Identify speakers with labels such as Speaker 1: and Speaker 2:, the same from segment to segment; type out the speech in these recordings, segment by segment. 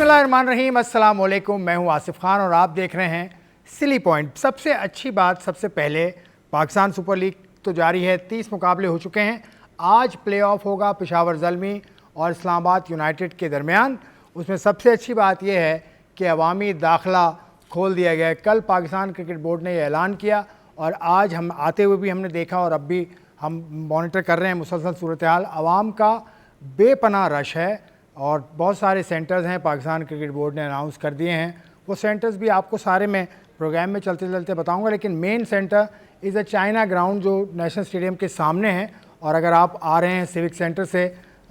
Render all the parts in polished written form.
Speaker 1: बिस्मिल्लाहिर्रहमानिर्रहीम, अस्सलाम वालेकुम। मैं हूं आसिफ खान और आप देख रहे हैं सिली पॉइंट। सबसे अच्छी बात, सबसे पहले पाकिस्तान सुपर लीग तो जारी है, 30 मुकाबले हो चुके हैं। आज प्ले ऑफ होगा पेशावर ज़ल्मी और इस्लामाबाद यूनाइटेड के दरमियान। उसमें सबसे अच्छी बात यह है कि अवामी दाखिला खोल दिया गया है। कल पाकिस्तान क्रिकेट बोर्ड ने यह ऐलान किया और आज हम आते हुए भी हमने देखा और अब भी हम मॉनिटर कर रहे हैं मुसलसल सूरत हाल। आवाम का बेपनाह रश है और बहुत सारे सेंटर्स हैं, पाकिस्तान क्रिकेट बोर्ड ने अनाउंस कर दिए हैं। वो सेंटर्स भी आपको सारे मैं प्रोग्राम में चलते चलते बताऊंगा, लेकिन main centre is a China ground जो नेशनल स्टेडियम के सामने है। और अगर आप आ रहे हैं सिविक सेंटर से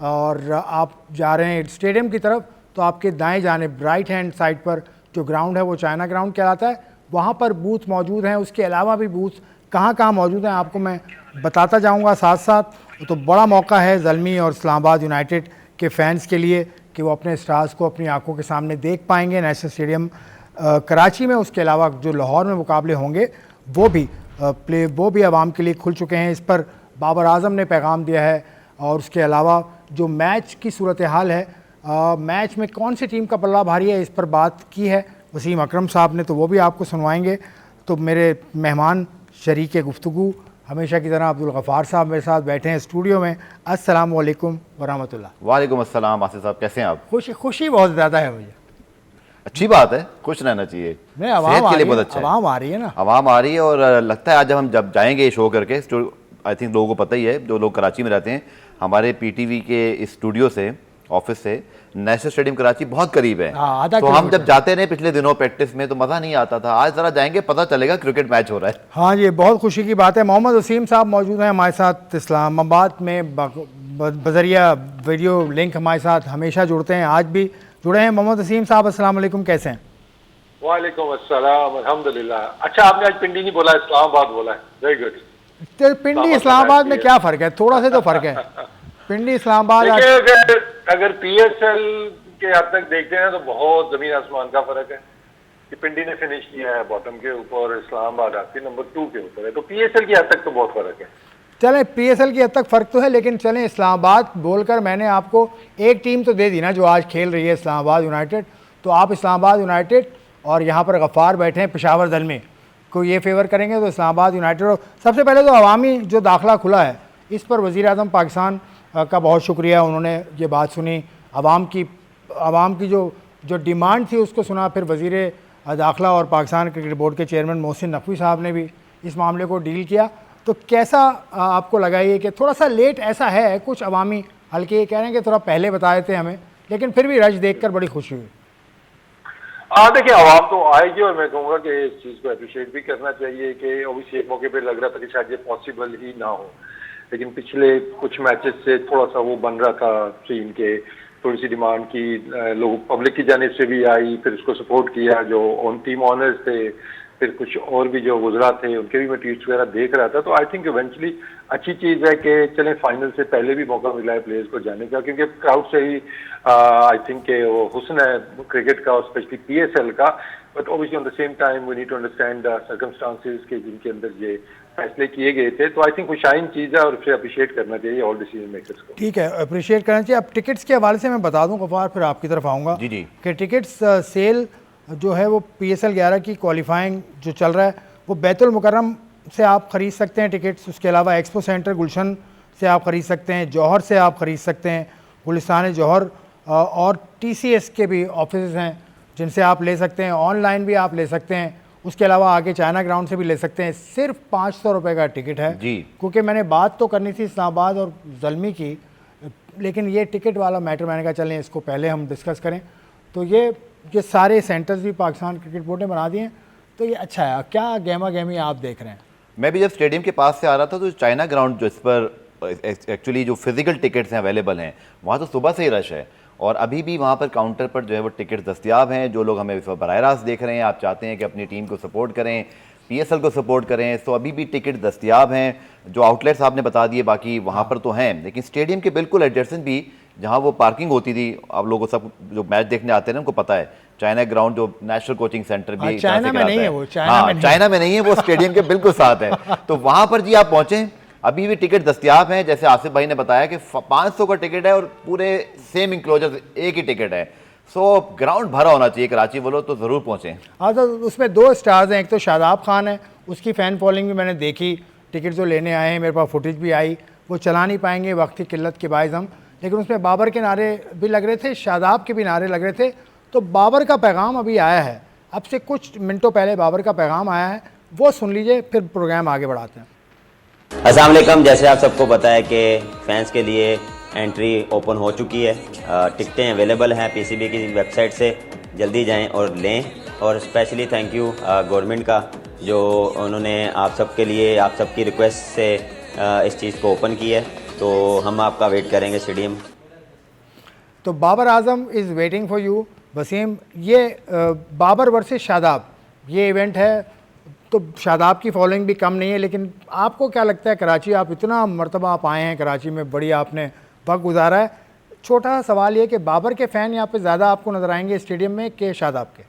Speaker 1: और आप जा रहे हैं स्टेडियम की तरफ, तो आपके दाएं जानिब राइट हैंड साइड पर जो ग्राउंड है वो चाइना ग्राउंड कहलाता है। वहाँ पर बूथ मौजूद हैं। उसके अलावा भी बूथ कहाँ कहाँ मौजूद हैं आपको मैं बताता जाऊँगा साथ साथ। तो बड़ा मौका है ज़ल्मी और इस्लामाबाद यूनाइटेड के फैंस के लिए कि वो अपने स्टार्स को अपनी आंखों के सामने देख पाएंगे नेशनल स्टेडियम कराची में। उसके अलावा जो लाहौर में मुकाबले होंगे वो भी आवाम के लिए खुल चुके हैं। इस पर बाबर आजम ने पैगाम दिया है। और उसके अलावा जो मैच की सूरत हाल है, मैच में कौन सी टीम का पल्ला भारी है, इस पर बात की है वसीम अकरम साहब ने, तो वो भी आपको सुनवाएंगे। तो मेरे मेहमान शरीक गुफ्तगू हमेशा की तरह अब्दुल गफ़ार साहब मेरे साथ बैठे हैं स्टूडियो में। अस्सलाम वालेकुम वरहमतुल्लाह।
Speaker 2: वालेकुम अस्सलाम। आसिफ साहब कैसे हैं आप?
Speaker 1: खुशी बहुत ज़्यादा है मुझे।
Speaker 2: अच्छी बात है, खुश रहना चाहिए।
Speaker 1: नहीं, आवाम के लिए बहुत अच्छा है। आवाम आ रही है ना,
Speaker 2: आवाम आ रही है। और लगता है आज जब जाएंगे शो करके, आई थिंक लोगों को पता ही है जो लोग कराची में रहते हैं, हमारे पीटीवी के इस स्टूडियो से, ऑफिस से नेशनल स्टेडियम कराची बहुत करीब है। तो हम जब जाते रहे पिछले दिनों प्रैक्टिस में तो मज़ा नहीं आता था। आज ज़रा जाएंगे, पता चलेगा क्रिकेट मैच हो रहा है।
Speaker 1: हाँ, ये बहुत खुशी की बात है। मोहम्मद वसीम साहब मौजूद हैं हमारे साथ इस्लामाबाद में, बजरिया वीडियो लिंक हमारे साथ हमेशा जुड़ते हैं, आज भी जुड़े हैं। मोहम्मद वसीम साहब अस्सलाम वालेकुम, कैसे हैं?
Speaker 3: वालेकुम अस्सलाम, अल्हम्दुलिल्लाह। अच्छा, आपने आज पिंडी नहीं बोला, इस्लामाबाद बोला है। Very good.
Speaker 1: तो पिंडी इस्लामाबाद में क्या फ़र्क है? थोड़ा सा तो फ़र्क है। पिंडी इस्लामाबाद
Speaker 3: अगर पीएसएल के हद तक देखते हैं तो बहुत जमीन आसमान का फर्क है कि पिंडी ने फिनिश किया है बॉटम के ऊपर और इस्लामाबाद आपके नंबर 2 के ऊपर है। तो पीएसएल की हद तक तो बहुत फर्क है।
Speaker 1: चलें, पीएसएल की हद तक फ़र्क तो है, लेकिन चलें इस्लामाबाद बोलकर मैंने आपको एक टीम तो दे दी ना जो आज खेल रही है, इस्लामाबाद यूनाइटेड। तो आप इस्लामाबाद यूनाइटेड और यहाँ पर गफ़ार बैठे हैं पेशावर ज़ल्मी को ये फेवर करेंगे तो इस्लामाबाद यूनाइटेड। सबसे पहले तो अवामी जो दाखिला खुला है, इस पर वज़ीर आज़म पाकिस्तान का बहुत शुक्रिया, उन्होंने ये बात सुनी, आवाम की जो डिमांड थी उसको सुना। फिर वज़ीर दाखिला और पाकिस्तान क्रिकेट बोर्ड के चेयरमैन मोहसिन नकवी साहब ने भी इस मामले को डील किया। तो कैसा आपको लगा ये कि थोड़ा सा लेट ऐसा है? कुछ अवामी हल्के ये कह रहे हैं कि थोड़ा पहले बताए थे हमें, लेकिन फिर भी रश देखकर बड़ी खुशी हुई।
Speaker 3: देखिए, आवाम तो आएगी और मैं कहूँगा कि इस चीज़ को अप्रिशिएट भी करना चाहिए कि ऑब्वियसली एक मौके पे लग रहा था कि शायद ये पॉसिबल ही ना हो, लेकिन पिछले कुछ मैचेस से थोड़ा सा वो बन रहा था सीन के, थोड़ी सी डिमांड की लोग पब्लिक की जानिब से भी आई, फिर उसको सपोर्ट किया जो ऑन टीम ऑनर्स थे, फिर कुछ और भी जो गुजरा थे उनके भी मैं ट्वीट्स वगैरह देख रहा था। तो आई थिंक इवेंचुअली अच्छी चीज़ है कि चलें, फाइनल से पहले भी मौका मिला है प्लेयर्स को जाने का, क्योंकि क्राउड से ही आई थिंक वो हुस्न है क्रिकेट का और स्पेशली पीएसएल का। But obviously on the same time we need to understand circumstances के जिनके अंदर ये फैसले किए गए थे। तो आई थिंक वो शाइन चीज़ है और उसे अप्रिशिएट करना चाहिए ऑल डिसीजन मेकर्स को।
Speaker 1: ठीक है, अप्रिशिएट करना चाहिए। अब टिकट्स के हवाले से मैं बता दूं गफ़ार, फिर आपकी तरफ आऊँगा
Speaker 2: जी
Speaker 1: कि टिकट्स सेल जो है वो PSL 11 की क्वालिफाइंग जो चल रहा है वो बैतुल मुकर्रम से आप ख़रीद सकते हैं टिकट्स। उसके अलावा एक्सपो सेंटर गुलशन से आप ख़रीद सकते हैं, जौहर से आप ख़रीद सकते हैं, गुलिस्तान जौहर और TCS के भी ऑफिस हैं जिनसे आप ले सकते हैं, ऑनलाइन भी आप ले सकते हैं। उसके अलावा आगे चाइना ग्राउंड से भी ले सकते हैं। सिर्फ 500 रुपये का टिकट है
Speaker 2: जी।
Speaker 1: क्योंकि मैंने बात तो करनी थी इस्लामाबाद और ज़ल्मी की, लेकिन ये टिकट वाला मैटर मैंने कहा चलें इसको पहले हम डिस्कस करें। तो ये सारे सेंटर्स भी पाकिस्तान क्रिकेट बोर्ड ने बना दिए हैं, तो ये अच्छा है। क्या गेमा गेमी आप देख रहे हैं?
Speaker 2: मैं भी जब स्टेडियम के पास से आ रहा था तो चाइना ग्राउंड जो इस पर एक्चुअली जो फिजिकल टिकट्स हैं अवेलेबल हैं, वहाँ तो सुबह से ही रश है और अभी भी वहाँ पर काउंटर पर जो है वो टिकट दस्तियाब हैं। जो लोग हमें बराह रास्त देख रहे हैं, आप चाहते हैं कि अपनी टीम को सपोर्ट करें, PSL को सपोर्ट करें, तो अभी भी टिकट दस्तियाब हैं। जो आउटलेट्स आपने बता दिए बाकी वहाँ पर तो हैं, लेकिन स्टेडियम के बिल्कुल एडजेसेंट भी जहाँ वो पार्किंग होती थी, आप लोगों सब जो मैच देखने आते हैं ना उनको पता है, चाइना ग्राउंड जो नेशनल कोचिंग सेंटर भी
Speaker 1: चाइना में नहीं है, वो
Speaker 2: चाइना में नहीं है, वो स्टेडियम के बिल्कुल साथ है। तो वहाँ पर जी आप पहुँचें, अभी भी टिकट दस्तियाब हैं। जैसे आसिफ भाई ने बताया कि 500 का टिकट है और पूरे सेम इंक्लोजर एक ही टिकट है। सो ग्राउंड भरा होना चाहिए कराची वालों, तो ज़रूर पहुँचें।
Speaker 1: हाँ, तो उसमें दो स्टार्स हैं, एक तो शादाब खान है, उसकी फ़ैन फॉलोइंग भी मैंने देखी, टिकट जो लेने आए हैं मेरे पास फुटेज भी आई, वो चला नहीं पाएंगे वक्त की किल्लत के बायस हम, लेकिन उसमें बाबर के नारे भी लग रहे थे, शादाब के भी नारे लग रहे थे। तो बाबर का पैगाम अभी आया है, अब से कुछ मिनटों पहले बाबर का पैगाम आया है, वो सुन लीजिए, फिर प्रोग्राम आगे बढ़ाते हैं।
Speaker 4: अस्सलाम वालेकुम। जैसे आप सबको पता है कि फैंस के लिए एंट्री ओपन हो चुकी है, टिकटें अवेलेबल हैं पीसीबी की वेबसाइट से, जल्दी जाएं और लें। और स्पेशली थैंक यू गवर्नमेंट का, जो उन्होंने आप सब के लिए, आप सब की रिक्वेस्ट से इस चीज़ को ओपन की है। तो हम आपका वेट करेंगे स्टेडियम।
Speaker 1: तो Babar Azam is waiting for you. Wasim, ये बाबर वर्सेस शादाब ये इवेंट है, तो शादाब की फॉलोइंग भी कम नहीं है, लेकिन आपको क्या लगता है, कराची आप इतना मरतबा आप आए हैं, कराची में बड़ी आपने वक्त गुजारा है, छोटा सा सवाल ये कि बाबर के फ़ैन यहाँ पे ज़्यादा आपको नज़र आएंगे स्टेडियम में कि शादाब के?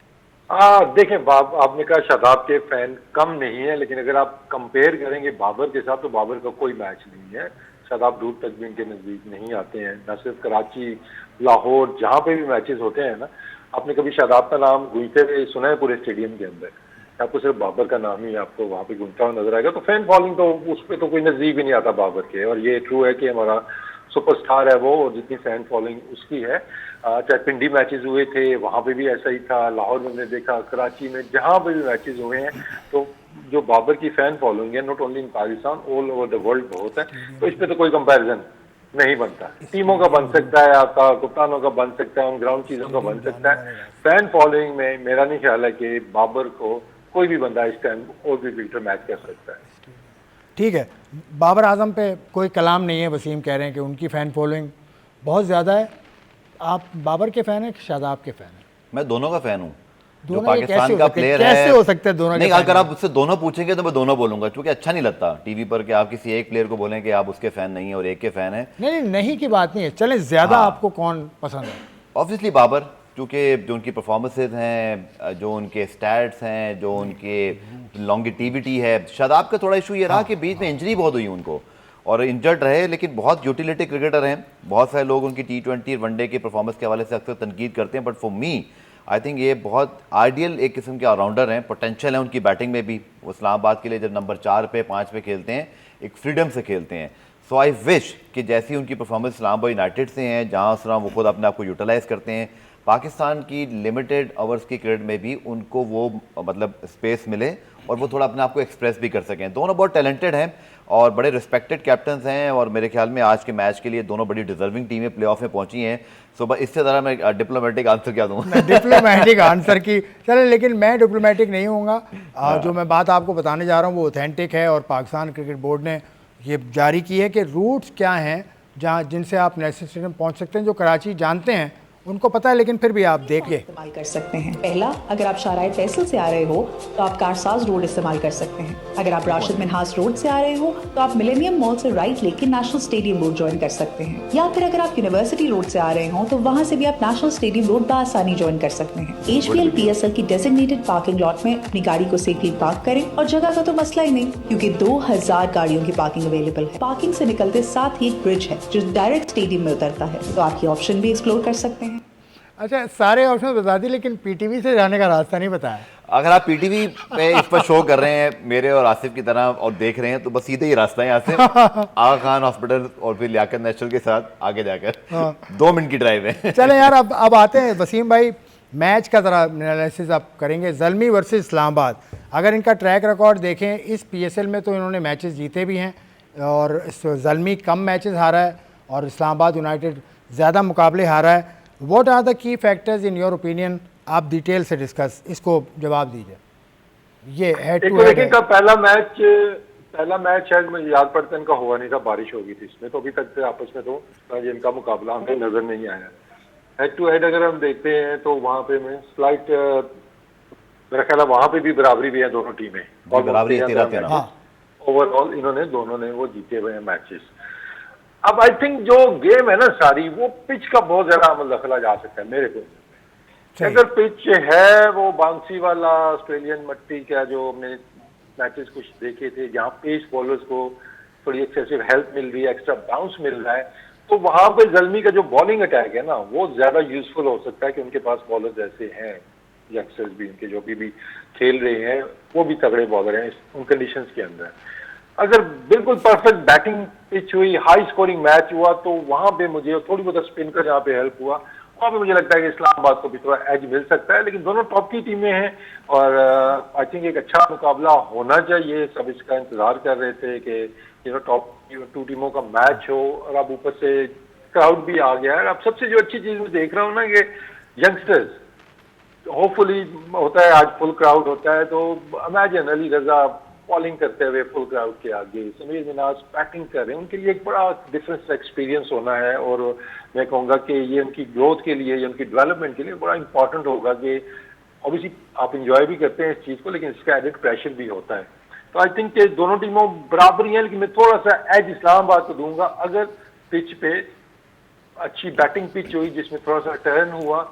Speaker 3: देखें, आपने कहा शादाब के फैन कम नहीं है, लेकिन अगर आप कंपेयर करेंगे बाबर के साथ तो बाबर का कोई मैच नहीं है। शादाब दूर तक भी इनके नज़दीक नहीं आते हैं, न सिर्फ कराची, लाहौर, जहाँ पे भी मैचेस होते हैं ना, आपने कभी शादाब का नाम गूंजते हुए सुना है पूरे स्टेडियम के अंदर? आपको सिर्फ बाबर का नाम ही आपको वहाँ पे गूंजता हुआ नजर आएगा। तो फैन फॉलोइंग तो उस पर तो कोई नज़दीक भी नहीं आता बाबर के। और ये ट्रू है कि हमारा सुपरस्टार है वो, और जितनी फैन फॉलोइंग उसकी है, चाहे पिंडी मैचेस हुए थे वहाँ पे भी ऐसा ही था, लाहौर में हमने देखा, कराची में, जहाँ पे भी मैचेस हुए हैं, तो जो बाबर की फैन फॉलोइंग है not only in Pakistan, all over the world बहुत है। तो इस पे तो कोई कंपैरिजन नहीं बनता। टीमों का बन सकता है, आपका कप्तानों का बन सकता है, ऑन ग्राउंड चीजों का बन सकता है। फैन फॉलोइंग में मेरा नहीं ख्याल है कि बाबर को कोई भी बंदा इस टाइम और भी बेहतर मैच कर सकता है।
Speaker 1: ठीक है, बाबर आजम पे कोई कलाम नहीं है। वसीम कह रहे हैं कि उनकी फ़ैन फॉलोइंग बहुत ज़्यादा है। आप बाबर के फ़ैन हैं कि शादाब के फ़ैन हैं?
Speaker 2: मैं दोनों का फ़ैन हूँ। जो
Speaker 1: दोनों, ये कैसे
Speaker 2: पाकिस्तान
Speaker 1: हो
Speaker 2: का
Speaker 1: सकते हैं?
Speaker 2: प्लेयर है,
Speaker 1: कैसे हो सकते हैं दोनों के
Speaker 2: नहीं,
Speaker 1: fan
Speaker 2: अगर
Speaker 1: हैं?
Speaker 2: आप उससे दोनों पूछेंगे तो मैं दोनों बोलूंगा, क्योंकि अच्छा नहीं लगता टीवी पर कि आप किसी एक प्लेयर को बोलें कि आप उसके फ़ैन नहीं है और एक के फ़ैन है।
Speaker 1: नहीं नहीं, नहीं की बात नहीं है, चलें ज़्यादा
Speaker 2: हाँ।
Speaker 1: आपको कौन पसंद है?
Speaker 2: ऑब्वियसली बाबर, क्योंकि जो उनकी परफॉर्मेंसेज हैं, जो उनके स्टैट्स हैं, जो उनके लॉन्गिटिविटी है। शादाब का थोड़ा इशू ये रहा कि बीच में इंजरी बहुत हुई उनको और इंजर्ड रहे, लेकिन बहुत यूटिलिटी क्रिकेटर हैं। बहुत सारे लोग उनकी T20 वनडे की परफॉर्मेंस के हवाले से अक्सर तनकीद करते हैं, but for me I think ये बहुत आइडियल एक किस्म के ऑलराउंडर हैं। पोटेंशियल है उनकी बैटिंग में भी। वो इस्लामाबाद के लिए जब नंबर 4 पे 5 पे खेलते हैं, एक फ्रीडम से खेलते हैं। सो आई विश कि जैसी उनकी परफॉर्मेंस इस्लामाबाद यूनाइटेड से हैं, जहाँ उस तरह वो खुद अपने आप को यूटिलाइज़ करते हैं, पाकिस्तान की लिमिटेड ओवर्स की क्रिकेट में भी उनको वो मतलब स्पेस मिले और वो थोड़ा अपने आप को एक्सप्रेस भी कर सकें। दोनों बहुत टैलेंटेड हैं और बड़े रिस्पेक्टेड कैप्टन्स हैं, और मेरे ख्याल में आज के मैच के लिए दोनों बड़ी डिजर्विंग टीमें प्लेऑफ में पहुंची हैं। सो बस इससे ज़रा मैं डिप्लोमेटिक आंसर क्या दूँ?
Speaker 1: डिप्लोमेटिक आंसर की चले, लेकिन मैं डिप्लोमेटिक नहीं होऊंगा। जो मैं बात आपको बताने जा रहा हूँ वो ऑथेंटिक है, और पाकिस्तान क्रिकेट बोर्ड ने ये जारी की है कि रूट्स क्या हैं जहाँ जिनसे आप नेशनल स्टेडियम पहुँच सकते हैं। जो कराची जानते हैं उनको पता है, लेकिन फिर भी आप देखिए।
Speaker 5: इस्तेमाल कर सकते हैं। पहला, अगर आप शाराय फैसल से आ रहे हो तो आप कारसाज रोड इस्तेमाल कर सकते हैं। अगर आप राशिद मिनहास रोड से आ रहे हो तो आप मिलेनियम मॉल से राइट लेके नेशनल स्टेडियम रोड ज्वाइन कर सकते हैं। या फिर अगर आप यूनिवर्सिटी रोड से आ रहे हो तो वहाँ से भी आप नेशनल स्टेडियम रोड बआसानी ज्वाइन कर सकते हैं। HPL PSL की डेजिग्नेटेड पार्किंग लॉट में अपनी गाड़ी को सेफली पार्क करें, और जगह का तो मसला ही नहीं, क्योंकि 2000 गाड़ियों की पार्किंग अवेलेबल है। पार्किंग से निकलते साथ ही एक ब्रिज है जो डायरेक्ट स्टेडियम में उतरता है, तो आप ये ऑप्शन भी एक्सप्लोर कर सकते हैं।
Speaker 1: अच्छा, सारे ऑप्शन बता दी, लेकिन PTV से जाने का रास्ता नहीं बताया।
Speaker 2: अगर आप PTV पे इस पर शो कर रहे हैं मेरे और आसिफ की तरह और देख रहे हैं, तो बस सीधे ही रास्ता है यहाँ से आगा खान हॉस्पिटल और फिर लियाकत नेशनल के साथ आगे जाकर 2 मिनट की ड्राइव है।
Speaker 1: चलें यार, अब आते हैं वसीम भाई, मैच का ज़रा एनालिसिस आप करेंगे। ज़ल्मी वर्सेस इस्लामाबाद, अगर इनका ट्रैक रिकॉर्ड देखें इस PSL में तो इन्होंने मैचेस जीते भी हैं, और ज़ल्मी कम मैचेस हारा है और इस्लामाबाद यूनाइटेड ज़्यादा मुकाबले हारा है। What are the key factors in your opinion? आप डिटेल से डिस्कस, इसको जवाब दीजिए। ये हेड टू हेड
Speaker 3: का पहला मैच शायद मुझे याद पड़ता है इनका हुआ नहीं था, बारिश हो गई थी इसमें, तो अभी तक आपस में तो इनका मुकाबला हमें नजर नहीं आया। हेड टू हेड अगर हम देखते हैं तो वहाँ पे में स्लाइट मेरा ख्याल है वहाँ पे भी बराबरी भी है दोनों टीमें,
Speaker 2: बराबरी 13-13
Speaker 3: ओवरऑल इन्होंने दोनों ने वो जीते हुए हैं मैचेस। अब आई थिंक जो गेम है ना सारी, वो पिच का बहुत ज्यादा अमल दखला जा सकता है मेरे को। अगर पिच है वो बाउंसी वाला ऑस्ट्रेलियन मट्टी का, जो हमने मैचेस कुछ देखे थे जहाँ पेस बॉलर्स को थोड़ी एक्सेसिव हेल्प मिल रही है, एक्स्ट्रा बाउंस मिल रहा है, तो वहां पे जल्मी का जो बॉलिंग अटैक है ना वो ज्यादा यूजफुल हो सकता है कि उनके पास बॉलर ऐसे हैं, यंगस्टर्स भी उनके जो भी खेल रहे हैं वो भी तगड़े बॉलर हैं उन कंडीशंस के अंदर। अगर बिल्कुल परफेक्ट बैटिंग पिच हुई, हाई स्कोरिंग मैच हुआ, तो वहां पे मुझे थोड़ी बहुत स्पिन का जहाँ पे हेल्प हुआ, वहां पे मुझे लगता है कि इस्लामाबाद को भी थोड़ा एज मिल सकता है। लेकिन दोनों टॉप की टीमें हैं और आई थिंक एक अच्छा मुकाबला होना चाहिए। सब इसका इंतजार कर रहे थे कि टॉप 2 टीमों का मैच हो, और अब ऊपर से क्राउड भी आ गया है। अब सबसे जो अच्छी चीज मैं देख रहा हूँ ना कि यंगस्टर्स होपफुली होता है, आज फुल क्राउड होता है, तो इमेजिन अली रजा बॉलिंग करते हुए फुल क्राउड के आगे, समीर मिनाज बैटिंग कर रहे हैं, उनके लिए एक बड़ा डिफरेंस एक्सपीरियंस होना है। और मैं कहूँगा कि ये उनकी ग्रोथ के लिए, ये उनकी डेवलपमेंट के लिए बड़ा इंपॉर्टेंट होगा कि ऑब्वियसली आप इंजॉय भी करते हैं इस चीज़ को, लेकिन इसका एडिड प्रेशर भी होता है। तो आई थिंक कि दोनों टीमों बराबर ही हैं, लेकिन मैं थोड़ा सा एज इस्लामाबाद को दूंगा। अगर पिच पे अच्छी बैटिंग पिच हुई जिसमें थोड़ा सा टर्न हुआ,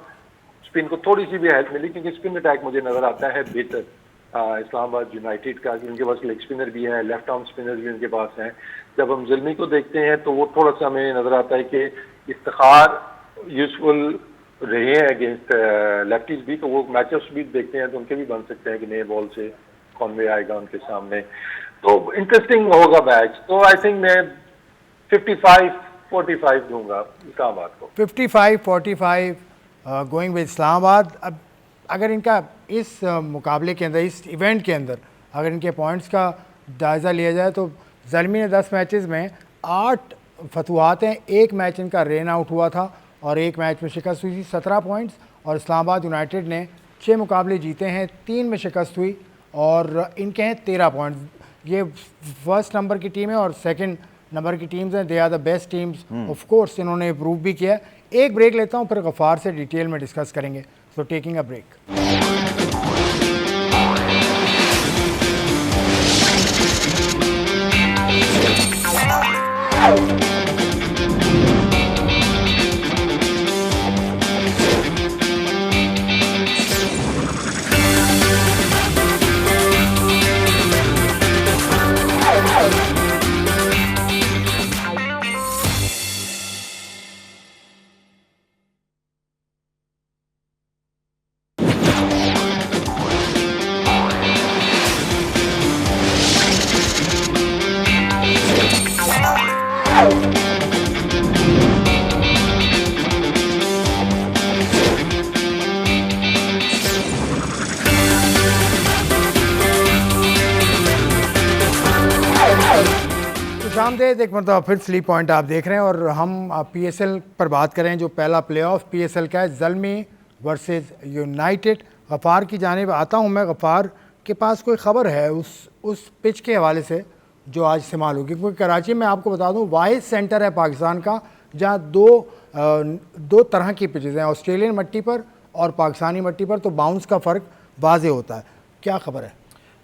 Speaker 3: स्पिन को थोड़ी सी भी हेल्प मिली, क्योंकि स्पिन अटैक मुझे नजर आता है बेहतर इस्लामाबाद यूनाइटेड का, कि उनके पास लेग स्पिनर भी है, लेफ्ट आर्म स्पिनर भी उनके पास हैं। जब हम ज़ल्मी को देखते हैं तो वो थोड़ा सा हमें नजर आता है कि इफ्तिखार यूजफुल रहे हैं अगेंस्ट लेफ्टीज भी, तो वो मैचअप्स भी देखते हैं तो उनके भी बन सकते हैं कि नए बॉल से कौन वे आएगा उनके सामने। तो इंटरेस्टिंग होगा मैच। तो आई थिंक मैं 55-45 दूंगा इस्लामाबाद को।
Speaker 1: 55-45 गोइंग विद इस्लामाबाद। अब अगर इनका इस मुकाबले के अंदर, इस इवेंट के अंदर अगर इनके पॉइंट्स का जायज़ा लिया जाए तो ज़ल्मी ने 10 मैचेस में 8 फतवात हैं, एक मैच इनका रेन आउट हुआ था और एक मैच में शिकस्त हुई थी, 17 पॉइंट्स। और इस्लामाबाद यूनाइटेड ने 6 मुकाबले जीते हैं, 3 में शिकस्त हुई और इनके हैं 13 पॉइंट्स। ये फर्स्ट नंबर की टीम है और सेकंड नंबर की टीम्स हैं, they are the best teams. Of course इन्होंने इम्प्रूव भी किया। एक ब्रेक लेता हूँ, फिर गफ़ार से डिटेल में डिस्कस करेंगे। So taking a break. खुशामदीद एक मरतबा फिर स्लीप पॉइंट आप देख रहे हैं और हम पीएसएल पर बात करें। जो पहला प्लेऑफ पीएसएल का है, ज़ल्मी वर्सेस यूनाइटेड। गफ़ार की जानिब आता हूं मैं। गफ़ार के पास कोई ख़बर है उस पिच के हवाले से जो आज इस्तेमाल होगी? क्योंकि कराची में आपको बता दूं वाहिद सेंटर है पाकिस्तान का जहां दो तरह की पिचेज़ हैं, ऑस्ट्रेलियन मट्टी पर और पाकिस्तानी मट्टी पर, तो बाउंस का फ़र्क वाज़े होता है। क्या खबर है?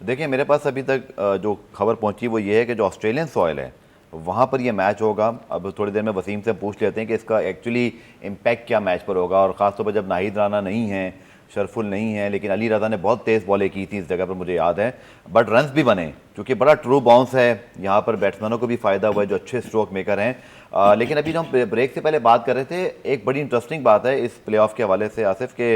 Speaker 2: देखिए, मेरे पास अभी तक जो खबर पहुंची वो ये है कि जो ऑस्ट्रेलियन सॉइल है वहाँ पर ये मैच होगा। अब थोड़ी देर में वसीम से पूछ लेते हैं कि इसका एक्चुअली इम्पैक्ट क्या मैच पर होगा, और ख़ासतौर पर जब नाहिद राना नहीं है, शरफुल नहीं है, लेकिन अली रज़ा ने बहुत तेज़ बॉलें की थी इस जगह पर, मुझे याद है, बट रन्स भी बने क्योंकि बड़ा ट्रू बाउंस है। यहाँ पर बैट्समैनों को भी फ़ायदा हुआ है जो अच्छे स्ट्रोक मेकर हैं। लेकिन अभी जो हम ब्रेक से पहले बात कर रहे थे, एक बड़ी इंटरेस्टिंग बात है इस प्ले ऑफ के हवाले से आसिफ के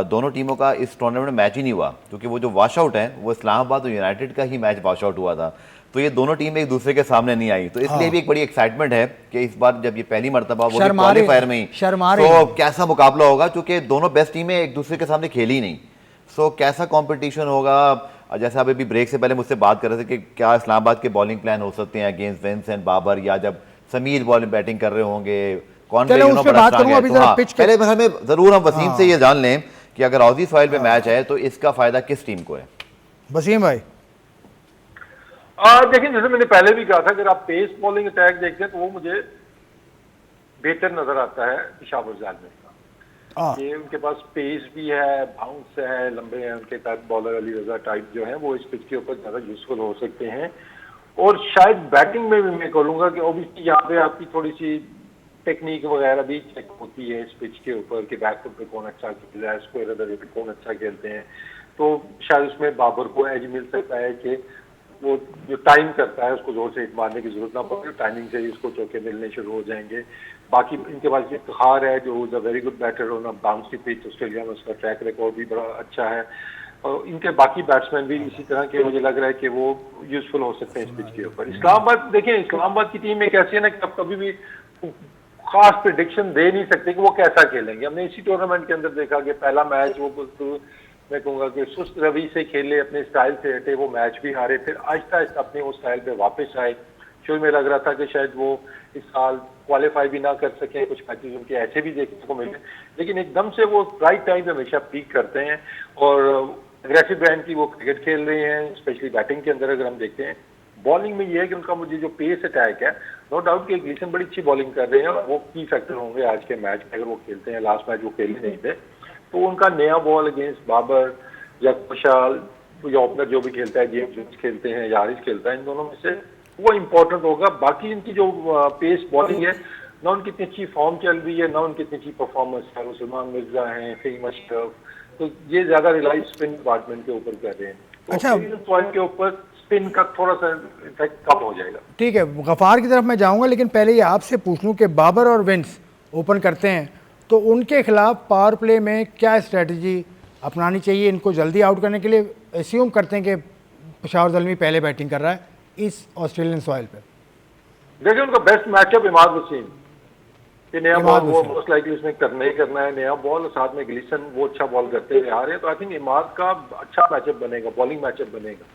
Speaker 2: दोनों टीमों का इस टूर्नामेंट में मैच ही नहीं हुआ, क्योंकि वो जो वॉश आउट है वो इस्लामाबाद और यूनाइटेड का ही मैच वॉश आउट हुआ था। तो ये दोनों टीम एक दूसरे के सामने नहीं आई, तो इसलिए भी एक बड़ी एक्साइटमेंट है कि इस बार जब ये पहली मरतबा वो क्वालीफायर में ही, तो कैसा मुकाबला होगा, क्योंकि दोनों बेस्ट टीमें एक दूसरे के सामने खेली नहीं। सो कैसा कंपटीशन होगा? जैसे आप अभी ब्रेक से पहले मुझसे बात कर रहे थे कि क्या इस्लामाबाद के बॉलिंग प्लान हो सकते हैं अगेंस्ट विंसेंट बाबर, या जब समीर बॉलिंग बैटिंग कर रहे होंगे, कौन पहले हमें जरूर हम वसीम से ये जान लें कि अगर ऑजी सॉइल पे मैच है तो इसका फायदा किस टीम को है?
Speaker 1: वसीम भाई
Speaker 3: देखिए, जैसे मैंने पहले भी कहा था, अगर आप पेस बॉलिंग अटैक देखते हैं तो वो मुझे बेहतर नजर आता है पेशावर ज़ालमी का। ये उनके पास पेस भी है, बाउंस है, लंबे हैं उनके टाइप बॉलर, अली रजा टाइप जो है वो इस पिच के ऊपर ज्यादा यूजफुल हो सकते हैं। और शायद बैटिंग में भी मैं कहूँगा कि ऑब्वियसली यहाँ पे आपकी थोड़ी सी टेक्निक वगैरह भी चेक होती है इस पिच के ऊपर कि बैकफुट पे कौन अच्छा खेल रहा है, स्क्वायर पे कौन अच्छा खेलते हैं। तो शायद उसमें बाबर को एज मिल सकता है कि वो जो टाइम करता है उसको जोर से हिट मारने की जरूरत ना पड़े, टाइमिंग से ही उसको चौके मिलने शुरू हो जाएंगे। बाकी इनके पास इफ्तिखार है जो is a very good batter on a bouncy pitch, Australia में उसका ट्रैक रिकॉर्ड भी बड़ा अच्छा है, और इनके बाकी बैट्समैन भी इसी तरह के मुझे लग रहा है कि वो यूजफुल हो सकते हैं इस पिच के ऊपर। इस्लामाबाद देखें, इस्लामाबाद की टीम एक ऐसी है ना कि आप कभी भी खास प्रिडिक्शन दे नहीं सकते कि वो कैसा खेलेंगे। हमने इसी टूर्नामेंट के अंदर देखा कि पहला मैच वो मैं कहूँगा कि सुस्त रवि से खेले, अपने स्टाइल से हटे, वो मैच भी हारे, फिर आहिस्ता आहिस्ता अपने वो स्टाइल पे वापस आए। शुरू में लग रहा था कि शायद वो इस साल क्वालिफाई भी ना कर सके, कुछ मैचेस उनके ऐसे भी देखने को मिले, लेकिन एकदम से वो राइट टाइम पे हमेशा पीक करते हैं और अग्रेसिव ब्रांड की वो क्रिकेट खेल रहे हैं, स्पेशली बैटिंग के अंदर अगर हम देखते हैं। बॉलिंग में ये है कि उनका मुझे जो पेस अटैक है, नो डाउट कि ग्लीसन बड़ी अच्छी बॉलिंग कर रहे हैं और वो की फैक्टर होंगे आज के मैच में अगर वो खेलते हैं। लास्ट मैच वो खेल नहीं थे, तो उनका नया बॉल अगेंस्ट बाबर या खुशाल या ओपनर जो भी खेलता है, जेम्स विंस खेलते हैं या हारिस खेलता है, इन दोनों में से वो इम्पोर्टेंट होगा। बाकी इनकी जो पेस बॉलिंग है, ना उनकी इतनी अच्छी फॉर्म चल रही है, ना उनकी इतनी अच्छी परफॉर्मेंस है। वो सलमान मिर्जा हैं, फहीम अशरफ, तो ये ज्यादा रिलाई स्पिन डिपार्टमेंट के ऊपर कर रहे हैं। तो
Speaker 1: अच्छा,
Speaker 3: पॉइंट के ऊपर स्पिन का थोड़ा सा इफेक्ट कम हो जाएगा।
Speaker 1: ठीक है, गफ़ार की तरफ मैं जाऊंगा, लेकिन पहले ये आपसे पूछ लूं कि बाबर और विंस ओपन करते हैं तो उनके खिलाफ पावर प्ले में क्या स्ट्रेटजी अपनानी चाहिए इनको जल्दी आउट करने के लिए? एस्यूम करते हैं कि पेशावर ज़ल्मी पहले बैटिंग कर रहा है इस ऑस्ट्रेलियन सॉइल पे।
Speaker 3: देखिए, उनका बेस्ट मैचअप इमाद वसीम, कि नया बॉल वो मोस्ट लाइकली उसने करना ही करना है, नया बॉल, साथ में ग्लीसन वो अच्छा बॉल करते हुए आ रहे हैं, तो आई थिंक इमाद का अच्छा मैचअप बनेगा, बॉलिंग मैचअप बनेगा।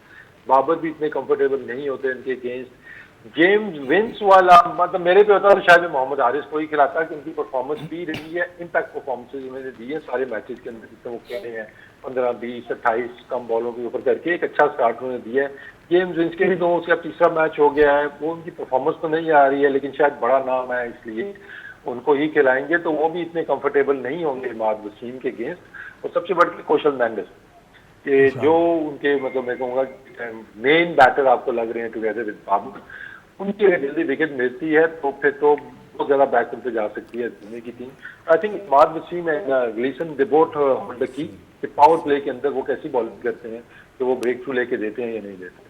Speaker 3: बाबर भी इतने कंफर्टेबल नहीं होते इनके अगेंस्ट। जेम्स विंस वाला मतलब मेरे पे होता है तो शायद मोहम्मद हारिस को ही खिलाता है, क्योंकि परफॉर्मेंस भी रही है, इम्पैक्ट परफॉर्मेंसेज उन्होंने दी है सारे मैचेस के अंदर जितने वो खेले हैं, 15, 20, 28 कम बॉलों के ऊपर करके एक अच्छा स्टार्ट उन्होंने दिया है। जेम्स विंस के भी तो उसका तीसरा मैच हो गया है, वो उनकी परफॉर्मेंस तो नहीं आ रही है, लेकिन शायद बड़ा नाम है इसलिए उनको ही खिलाएंगे, तो वो भी इतने कंफर्टेबल नहीं होंगे इमाद वसीम के अगेंस्ट। और सबसे बढ़ के कौशल मेंडिस कि जो उनके मतलब मैं कहूँगा मेन बैटर आपको लग रहे हैं टुगेदर विद बाबर, उनकी अगर जल्दी विकेट मिलती है तो फिर तो बहुत ज्यादा बैकअप पे जा सकती है दुनिया की team. I think Imad Wasim and Gleeson they both hold the key कि पावर प्ले के अंदर वो कैसी बॉलिंग करते हैं, तो वो ब्रेक थ्रू लेके देते हैं या नहीं देते।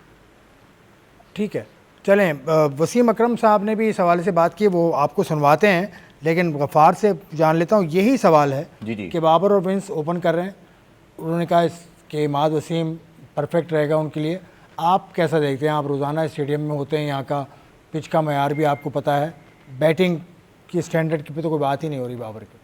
Speaker 1: ठीक है, चलें, वसीम अकरम साहब ने भी इस हवाले से बात की, वो आपको सुनवाते हैं, लेकिन गफ़ार से जान लेता हूँ। यही सवाल है
Speaker 2: जी।
Speaker 1: कि बाबर और विंस ओपन कर रहे हैं, उन्होंने कहा कि इमाद वसीम परफेक्ट रहेगा उनके लिए। आप कैसा देखते हैं? आप रोज़ाना स्टेडियम में होते हैं, यहाँ का पिच का मयार भी आपको पता है, बैटिंग की स्टैंडर्ड की पे तो कोई बात ही नहीं हो रही बाबर की।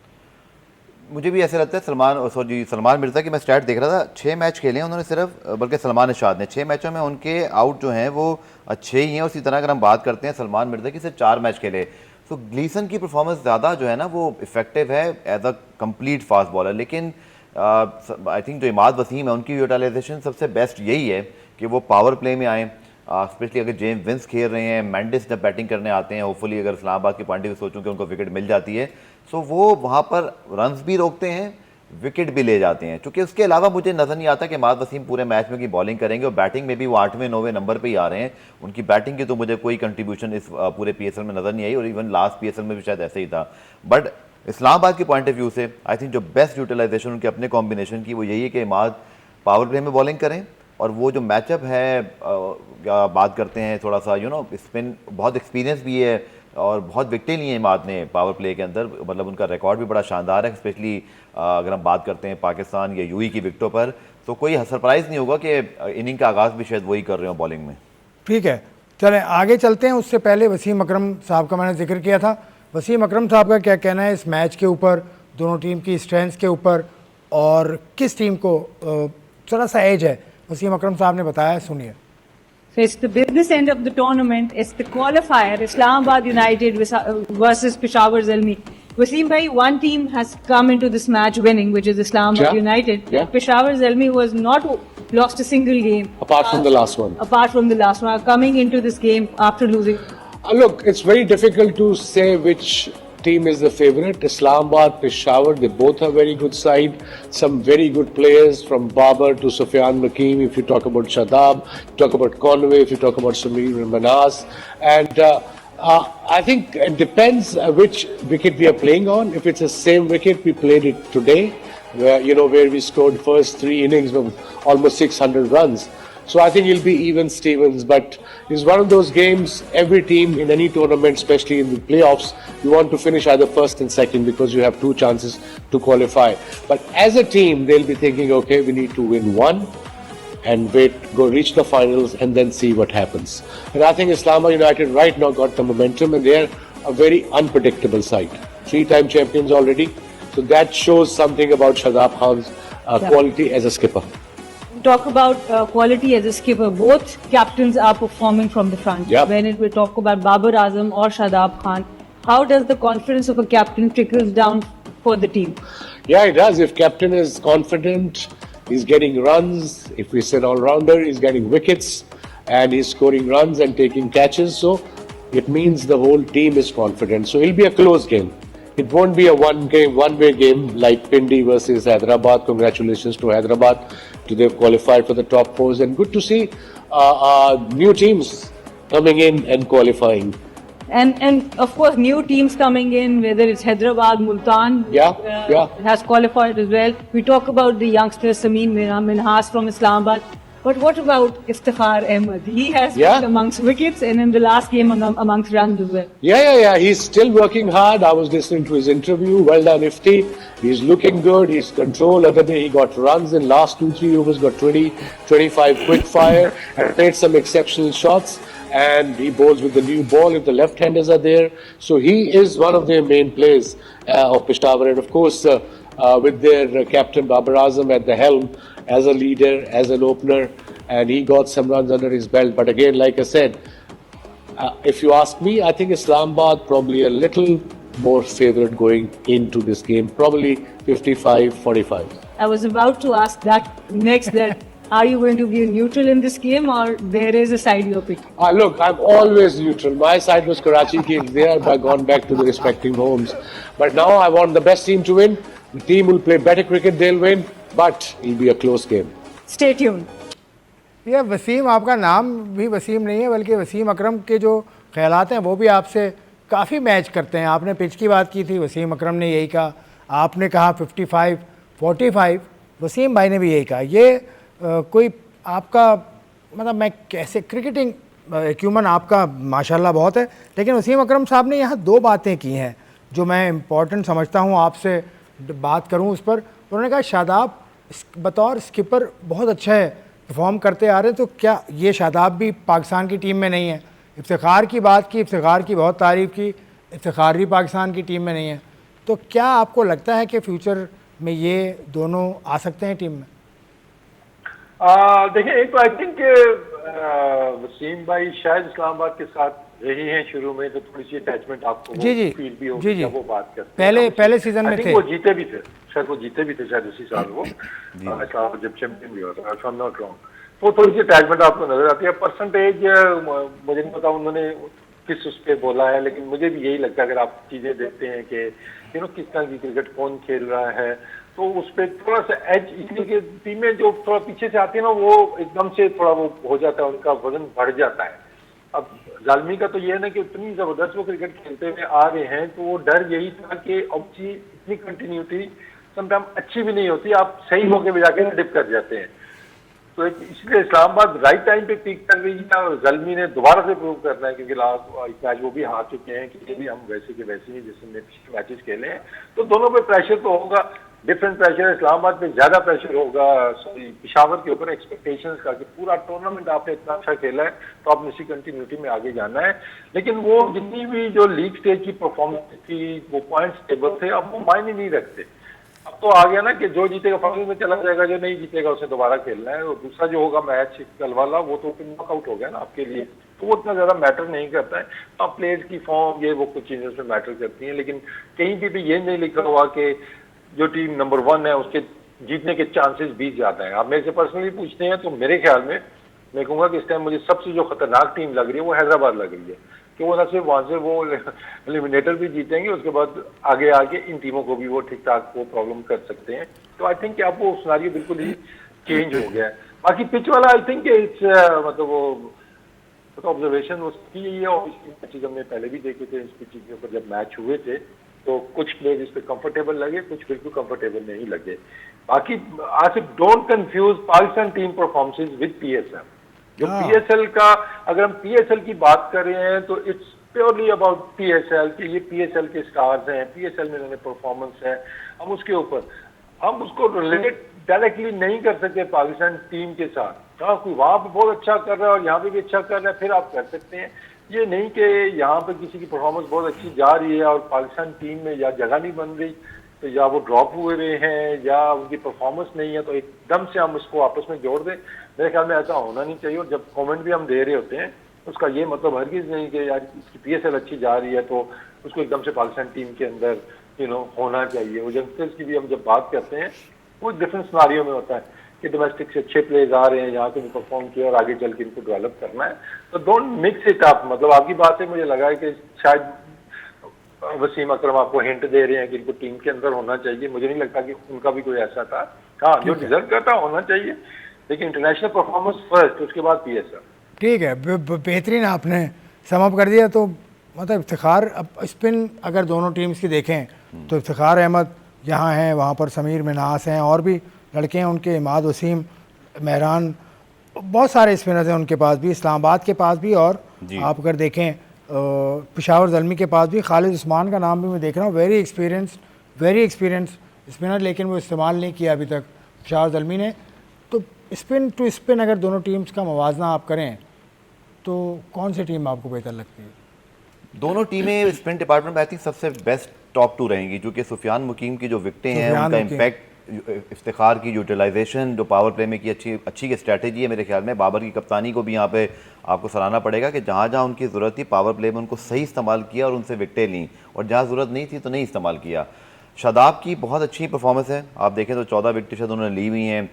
Speaker 2: मुझे भी ऐसे लगता है सलमान मिर्ज़ा की मैं स्टैट देख रहा था, 6 मैच खेले हैं उन्होंने सिर्फ, बल्कि सलमान इरशाद ने 6 मैचों में उनके आउट जो हैं वो अच्छे ही हैं। उसी तरह अगर हम बात करते हैं सलमान मिर्ज़ा की, सिर्फ 4 मैच खेले। तो ग्लीसन की परफॉर्मेंस ज़्यादा जो है ना वो इफेक्टिव है as a complete fast bowler, लेकिन आई थिंक जो इमाद वसीम है उनकी यूटिलाइजेशन सबसे बेस्ट यही है कि वो पावर प्ले में आएँ, स्पेशली अगर जेम्स विंस खेल रहे हैं, मेंडिस जब बैटिंग करने आते हैं, होपफुली अगर इस्लामाबाद की पॉइंट से सोचूं कि उनको विकेट मिल जाती है, सो वो वहाँ पर रन्स भी रोकते हैं, विकेट भी ले जाते हैं। क्योंकि उसके अलावा मुझे नज़र नहीं आता कि इमाद वसीम पूरे मैच में की बॉलिंग करेंगे, और बैटिंग में भी वो 8वें 9वें नंबर पे ही आ रहे हैं। उनकी बैटिंग की तो मुझे कोई कंट्रीब्यूशन इस पूरे PSL में नज़र नहीं आई, और इवन लास्ट PSL में भी शायद ऐसे ही था। बट इस्लामाबाद की पॉइंट ऑफ व्यू से आई थिंक जो बेस्ट यूटिलाइजेशन उनके अपने कॉम्बिनेशन की वो यही है कि इमाद पावर प्ले में बॉलिंग करें, और वो जो मैचअप है बात करते हैं थोड़ा सा स्पिन, बहुत एक्सपीरियंस भी है और बहुत विकेटें ली हैं इमाद ने पावर प्ले के अंदर, मतलब उनका रिकॉर्ड भी बड़ा शानदार है, स्पेशली अगर हम बात करते हैं पाकिस्तान या UAE की विकेटों पर, तो कोई सरप्राइज़ नहीं होगा कि इनिंग का आगाज़ भी शायद वही कर रहे हो बॉलिंग में।
Speaker 1: ठीक है, चलें आगे चलते हैं। उससे पहले वसीम अकरम साहब का मैंने जिक्र किया था, वसीम अकरम साहब का क्या कहना है इस मैच के ऊपर, दोनों टीम की स्ट्रेंथ्स के ऊपर, और किस टीम को थोड़ा सा एज है? वसीम अकरम साहब ने बताया, सुनिए।
Speaker 6: So it's the business end of the tournament. It's the qualifier, Islamabad United versus Peshawar Zalmi. Wasim bhai, one team has come into this match winning, which is Islamabad United.
Speaker 7: Yeah.
Speaker 6: Peshawar Zalmi was not lost a single game.
Speaker 7: Apart from the last one.
Speaker 6: Apart from the last one, coming into this game after losing.
Speaker 7: Look, it's very difficult to say which team is the favorite. Islamabad, Peshawar, they both are very good side. Some very good players from Babar to Sufyan Makeem. If you talk about Shadab, you talk about Conway, if you talk about Samir Manas. And I think it depends which wicket we are playing on. If it's the same wicket we played it today, where we scored first 3 innings of almost 600 runs. So I think it'll be even Stevens, but it's one of those games, every team in any tournament, especially in the playoffs, you want to finish either first and second because you have two chances to qualify. But as a team, they'll be thinking, okay, we need to win one and wait, go reach the finals and then see what happens. And I think Islamabad United right now got the momentum and they're a very unpredictable side. 3-time champions already. So that shows something about Shadab Khan's quality as a skipper.
Speaker 6: Talk about quality as a skipper. Both captains are performing from the front.
Speaker 7: Yep.
Speaker 6: When we talk about Babar Azam or Shadab Khan, how does the confidence of a captain trickles down for the team?
Speaker 7: Yeah, it does. If captain is confident, he's getting runs. If he's an all-rounder, he's getting wickets and he's scoring runs and taking catches. So it means the whole team is confident. So it'll be a close game. It won't be a one-way game like Pindi versus Hyderabad. Congratulations to Hyderabad. They've qualified for the top fours, and good to see new teams coming in and qualifying.
Speaker 6: And of course, new teams coming in, whether it's Hyderabad, Multan, has qualified as well. We talk about the youngster Samin Minhas from Islamabad. But what about Iftikhar Ahmed? He has been amongst wickets and in the last game amongst runs as well.
Speaker 7: Yeah. He's still working hard. I was listening to his interview. Well done, Ifti. He's looking good. He's control. Other day he got runs in last 2-3 overs, got 20, 25 quick fire and played some exceptional shots. And he bowls with the new ball if the left-handers are there. So he is one of their main players of Peshawar. And of course, with their captain Babar Azam at the helm, as a leader, as an opener, and he got some runs under his belt. But again, like I said, if you ask me, I think Islamabad probably a little more favourite going into this game, probably 55-45.
Speaker 6: I was about to ask that next, that are you going to be neutral in this game or there is a side you're picking?
Speaker 7: Look, I'm always neutral. My side was Karachi Kings. They are gone back to the respective homes. But now I want the best team to win. The team will play better cricket, they'll win. But it'll be a close game.
Speaker 6: Stay tuned.
Speaker 1: ये वसीम, आपका नाम भी वसीम नहीं है बल्कि वसीम अकरम के जो ख्यालात हैं वो भी आपसे काफ़ी मैच करते हैं. आपने पिच की बात की थी, वसीम अकरम ने यही कहा. आपने कहा 55-45, वसीम भाई ने भी यही कहा. ये कोई आपका मतलब मैं कैसे क्रिकेटिंग एक्यूमन आपका माशाल्लाह बहुत है, लेकिन वसीम अकरम साहब ने यहाँ दो बातें की हैं जो मैं इम्पॉर्टेंट समझता हूँ आपसे बात करूँ उस पर. उन्होंने कहा शादाब बतौर स्किपर बहुत अच्छा है, परफॉर्म करते आ रहे हैं, तो क्या ये शादाब भी पाकिस्तान की टीम में नहीं है? इफ्तिखार की बात की, इफ्तिखार की बहुत तारीफ़ की, इफ्तिखार भी पाकिस्तान की टीम में नहीं है. तो क्या आपको लगता है कि फ्यूचर में ये दोनों आ सकते हैं टीम में?
Speaker 3: देखिए, एक तो आई थिंक वसीम भाई शायद इस्लामाबाद के साथ रही हैं शुरू में, तो थोड़ी सी अटैचमेंट आपको फील भी होगी जब वो बात करते हैं.
Speaker 1: पहले सीजन में थे,
Speaker 3: वो जीते भी थे, शायद वो जीते भी थे शायद उसी साल वो इस्लामाबाद जब चैंपियन भी होता है, I'm not wrong. तो थोड़ी सी अटैचमेंट आपको नजर आती है. परसेंटेज मुझे नहीं पता उन्होंने किस उस पर बोला है, लेकिन मुझे भी यही लगता है अगर आप चीजें देखते हैं कि किस तरह की क्रिकेट कौन खेल रहा है, तो उस पर थोड़ा सा एज, इसलिए कि टीमें जो थोड़ा पीछे से आती है ना वो एकदम से थोड़ा वो हो जाता है, उनका वजन बढ़ जाता है. अब जालमी का तो ये है ना कि इतनी जबरदस्त वो क्रिकेट खेलते हुए आ रहे हैं, तो वो डर यही था कि अब जी इतनी कंटिन्यूटी समटाइम अच्छी भी नहीं होती, आप सही मौके पे जाके डिप कर जाते हैं. तो इसलिए इस्लामाबाद राइट टाइम पे पीक कर रही है और जलमी ने दोबारा से प्रूव करना है, क्योंकि लास्ट मैच वो भी हार चुके हैं कि ये भी हम वैसे के वैसे ही जिसमें पिछले मैचेस खेले हैं. तो दोनों पे प्रेशर तो होगा, डिफरेंट प्रेशर. इस्लामाबाद पे ज्यादा प्रेशर होगा पेशावर के ऊपर एक्सपेक्टेशंस का कि पूरा टूर्नामेंट आपने इतना अच्छा खेला है तो आपने इसी कंटिन्यूटी में आगे जाना है. लेकिन वो जितनी भी जो लीग स्टेज की परफॉर्मेंस थी, वो पॉइंट्स टेबल थे, अब वो मायने नहीं रखते. अब तो आ गया ना कि जो जीतेगा फाइनल में चला जाएगा, जो नहीं जीतेगा उसे दोबारा खेलना है. और दूसरा जो होगा मैच कल वाला, वो तो नॉकआउट हो गया ना आपके लिए, तो वो इतना ज्यादा मैटर नहीं करता है. अब प्लेयर्स की फॉर्म ये वो कुछ चीजें उसमें मैटर करती हैं, लेकिन कहीं भी ये नहीं लिखा हुआ कि जो टीम नंबर 1 है उसके जीतने के चांसेस भी ज्यादा हैं. आप मेरे से पर्सनली पूछते हैं तो मेरे ख्याल में मैं कहूंगा कि इस टाइम मुझे सबसे जो खतरनाक टीम लग रही है वो हैदराबाद लग रही है, कि वो न सिर्फ वहां से वो एलिमिनेटर भी जीतेंगे, उसके बाद आगे आगे इन टीमों को भी वो ठीक ठाक वो प्रॉब्लम कर सकते हैं. तो आई थिंक आप वो सिनेरियो बिल्कुल ही चेंज हो गया है. बाकी पिच वाला आई थिंक इट्स मतलब वो ऑब्जर्वेशन उसकी है, और इसकी चीज हमने पहले भी देखे थे. इस पिच के ऊपर जब मैच हुए थे तो कुछ प्लेयर इस पे कंफर्टेबल लगे, कुछ बिल्कुल कंफर्टेबल नहीं लगे. बाकी Asif don't confuse Pakistan team performances with PSL. जो पीएसएल का, अगर हम पीएसएल की बात कर रहे हैं तो इट्स प्योरली अबाउट पीएसएल कि ये पीएसएल के स्टार्स हैं, पीएसएल में इन्होंने परफॉर्मेंस है, हम उसके ऊपर हम उसको रिलेट डायरेक्टली नहीं कर सकते पाकिस्तान टीम के साथ। हाँ, कोई वहां पे बहुत अच्छा कर रहा है और यहाँ पे भी अच्छा कर रहा है, फिर आप कर सकते हैं। ये नहीं कि यहाँ पे किसी की परफॉर्मेंस बहुत अच्छी जा रही है और पाकिस्तान टीम में या जगह नहीं बन रही, तो या वो ड्रॉप हुए रहे हैं या उनकी परफॉर्मेंस नहीं है, तो एकदम से हम उसको आपस में जोड़ दें। मेरे ख्याल में ऐसा होना नहीं चाहिए। और जब कमेंट भी हम दे रहे होते हैं उसका ये मतलब हरगिज नहीं कि यार इसकी पीएसएल अच्छी जा रही है तो उसको एकदम से पाकिस्तान टीम के अंदर होना चाहिए। वो यंगस्टर्स की भी हम जब बात करते हैं वो डिफरेंट सिनारियो में होता है कि डोमेस्टिक से अच्छे प्लेयर्स आ रहे हैं, यहाँ पे भी परफॉर्म किया और आगे चल के इनको डेवलप करना है, तो डोंट मिक्स इट अप। मतलब आपकी बात से मुझे लगा है कि शायद वसीम अकरम आपको हिंट दे रहे हैं कि इनको टीम के अंदर होना चाहिए। मुझे नहीं लगता कि उनका भी कोई ऐसा था। हाँ, जो डिजर्व करता होना चाहिए, लेकिन इंटरनेशनल परफॉर्मेंस फर्स्ट, उसके बाद पीएसएल।
Speaker 1: ठीक है, बेहतरीन आपने समअप कर दिया। तो मतलब इफ्तिखार, अब स्पिन अगर दोनों टीम्स की देखें तो इफ्तिखार अहमद यहाँ हैं, वहाँ पर समीर मिन्हास हैं, और भी लड़के हैं उनके, इमाद वसीम, मेहरान, बहुत सारे स्पिनर्स हैं उनके पास भी, इस्लामाबाद के पास भी, और आप अगर देखें पेशावर ज़ल्मी के पास भी। खालिद उस्मान का नाम भी मैं देख रहा हूँ, वेरी एक्सपीरियंस स्पिनर, लेकिन वो इस्तेमाल नहीं किया अभी तक पेशावर ज़ल्मी ने। तो स्पिन टू स्पिन अगर दोनों टीम्स का मवाजना आप करें तो कौन सी टीम आपको बेहतर लगती है?
Speaker 2: दोनों टीमें स्पिन डिपार्टमेंट में आई थिंक सबसे बेस्ट टॉप टू रहेंगी, क्योंकि सुफियान मुकीम की जो विकटें हैं, उनका इम्पैक्ट, इफ्तिखार की यूटिलाइजेशन जो पावर प्ले में की अच्छी स्ट्रैटेजी है मेरे ख्याल में। बाबर की कप्तानी को भी यहाँ पे आपको सराहना पड़ेगा कि जहाँ जहाँ उनकी ज़रूरत थी पावर प्ले में उनको सही इस्तेमाल किया और उनसे विकटें लीं, और जहाँ ज़रूरत नहीं थी तो नहीं इस्तेमाल किया। शादाब की बहुत अच्छी परफॉर्मेंस है, आप देखें तो 14 विकटें शायद उन्होंने ली हुई हैं।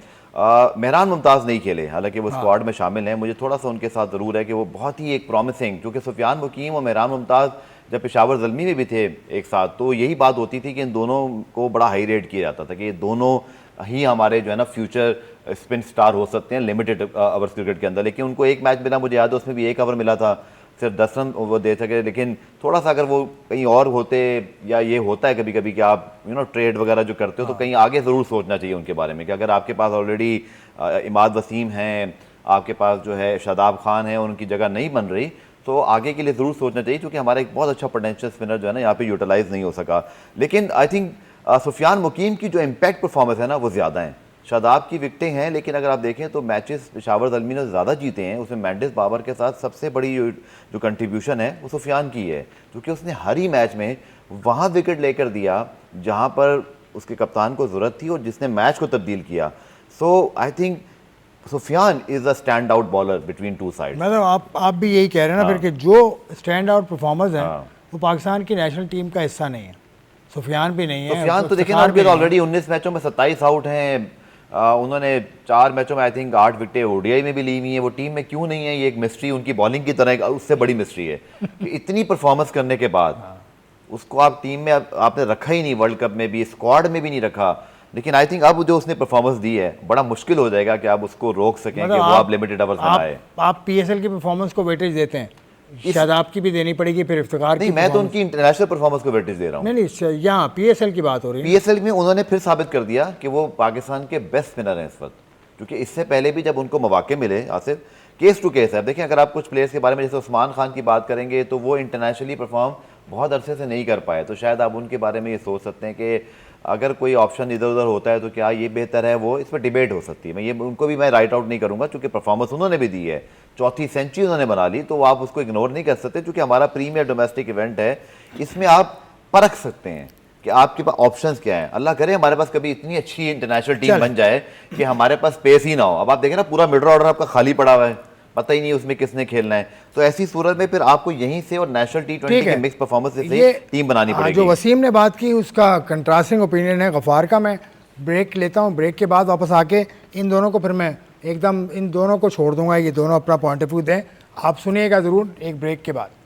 Speaker 2: मेहरान मुमताज़ नहीं खेले, हालांकि वो स्क्वाड में शामिल हैं। मुझे थोड़ा सा उनके साथ ज़रूर है कि वो बहुत ही एक प्रॉमिसिंग, क्योंकि सुफियान मुकीम और मेहरान मुमताज़ जब पेशावर ज़ल्मी में भी थे एक साथ, तो यही बात होती थी कि इन दोनों को बड़ा हाई रेट किया जाता था कि ये दोनों ही हमारे जो है ना फ्यूचर स्पिन स्टार हो सकते हैं लिमिटेड ओवर्स क्रिकेट के अंदर। लेकिन उनको एक मैच मिला, मुझे याद है, उसमें भी 1 ओवर मिला था, सिर्फ 10 रन वो दे सके। लेकिन थोड़ा सा अगर वो कहीं और होते, या ये होता है कभी कभी कि आप ट्रेड वगैरह जो करते हो तो कहीं आगे ज़रूर सोचना चाहिए उनके बारे में, कि अगर आपके पास ऑलरेडी इमाद वसीम हैं, आपके पास जो है शादाब खान है, उनकी जगह नहीं बन रही, तो आगे के लिए ज़रूर सोचना चाहिए, क्योंकि हमारा एक बहुत अच्छा पोटेंशियल स्पिनर जो है ना यहाँ पे यूटिलाइज नहीं हो सका। लेकिन आई थिंक सुफियान मुकीम की जो इम्पैक्ट परफॉर्मेंस है ना वो ज़्यादा है। शादाब की विकटें हैं, लेकिन अगर आप देखें तो मैचेस पेशावर ज़ल्मी ने ज़्यादा जीते हैं, उसमें मेंडिस बाबर के साथ सबसे बड़ी जो कंट्रीब्यूशन है वो सुफियान की है, क्योंकि उसने हर ही मैच में वहाँ विकेट लेकर दिया जहाँ पर उसके कप्तान को ज़रूरत थी और जिसने मैच को तब्दील किया। So I think Sufiyan is a standout bowler between two side.
Speaker 1: मतलब आप भी यही कह रहे हैं ना फिर कि जो स्टैंड आउट परफॉर्मर्स हैं वो पाकिस्तान की नेशनल टीम का हिस्सा नहीं है। सुफियान भी नहीं है।
Speaker 2: सुफियान तो देखिए ना, अभी ऑलरेडी 19 मैचों में 27 आउट हैं। उन्होंने 4 मैचों में आई थिंक 8 विकेटें ओडीआई में भी ली हुई हैं। वो टीम में क्यों नहीं है, ये एक मिस्ट्री, उनकी बॉलिंग की तरह उससे बड़ी मिस्ट्री है कि इतनी परफॉर्मेंस करने के बाद उसको आप टीम में आपने रखा ही नहीं, वर्ल्ड कप में भी, स्क्वाड में भी नहीं रखा। लेकिन आई थिंक अब जो उसने परफॉर्मेंस दी है, बड़ा मुश्किल हो जाएगा कि आप उसको रोक सकें कि वो आप लिमिटेड ओवर्स बनाए।
Speaker 1: आप पीएसएल की परफॉर्मेंस को वेटेज देते हैं, शादाब की भी देनी पड़ेगी, फिर इफ्तिखार की।
Speaker 2: नहीं, मैं तो उनकी इंटरनेशनल परफॉर्मेंस को वेटेज दे रहा हूँ।
Speaker 1: नहीं, यहाँ पीएसएल की बात हो रही है।
Speaker 2: पीएसएल में उन्होंने फिर साबित कर दिया कि वो पाकिस्तान के बेस्ट स्पिनर हैं इस वक्त, क्योंकि इससे पहले भी जब उनको मौके मिले, आसिफ, केस टू केस है। देखिए, अगर आप कुछ प्लेयर्स के बारे में जैसे उस्मान खान की बात करेंगे तो वो इंटरनेशनली परफॉर्म बहुत अरसे से नहीं कर पाए, तो शायद आप उनके बारे में ये सोच सकते हैं कि अगर कोई ऑप्शन इधर उधर होता है तो क्या ये बेहतर है। वो इस पर डिबेट हो सकती है। मैं ये उनको भी मैं राइट आउट नहीं करूँगा, क्योंकि परफॉर्मेंस उन्होंने भी दी है, 4थी सेंचुरी उन्होंने बना ली, तो आप उसको इग्नोर नहीं कर सकते, क्योंकि हमारा प्रीमियर डोमेस्टिक इवेंट है। इसमें आप परख सकते हैं कि आपके पास ऑप्शंस क्या हैं। अल्लाह करे हमारे पास कभी इतनी अच्छी इंटरनेशनल टीम बन जाए कि हमारे पास स्पेस ही ना हो। अब आप देखें ना, पूरा मिडल ऑर्डर आपका खाली पड़ा हुआ है, पता ही नहीं उसमें किसने खेलना है। तो ऐसी सूरत में फिर आपको यहीं से और नेशनल T20 के मिक्स परफॉर्मेंस से टीम बनानी पड़ेगी।
Speaker 1: जो वसीम ने बात की उसका कंट्रास्टिंग ओपिनियन है गफ़ार का। मैं ब्रेक लेता हूँ, ब्रेक के बाद वापस आके इन दोनों को फिर मैं एकदम इन दोनों को छोड़ दूंगा, ये दोनों अपना पॉइंट ऑफ व्यू दें। आप सुनिएगा ज़रूर एक ब्रेक के बाद।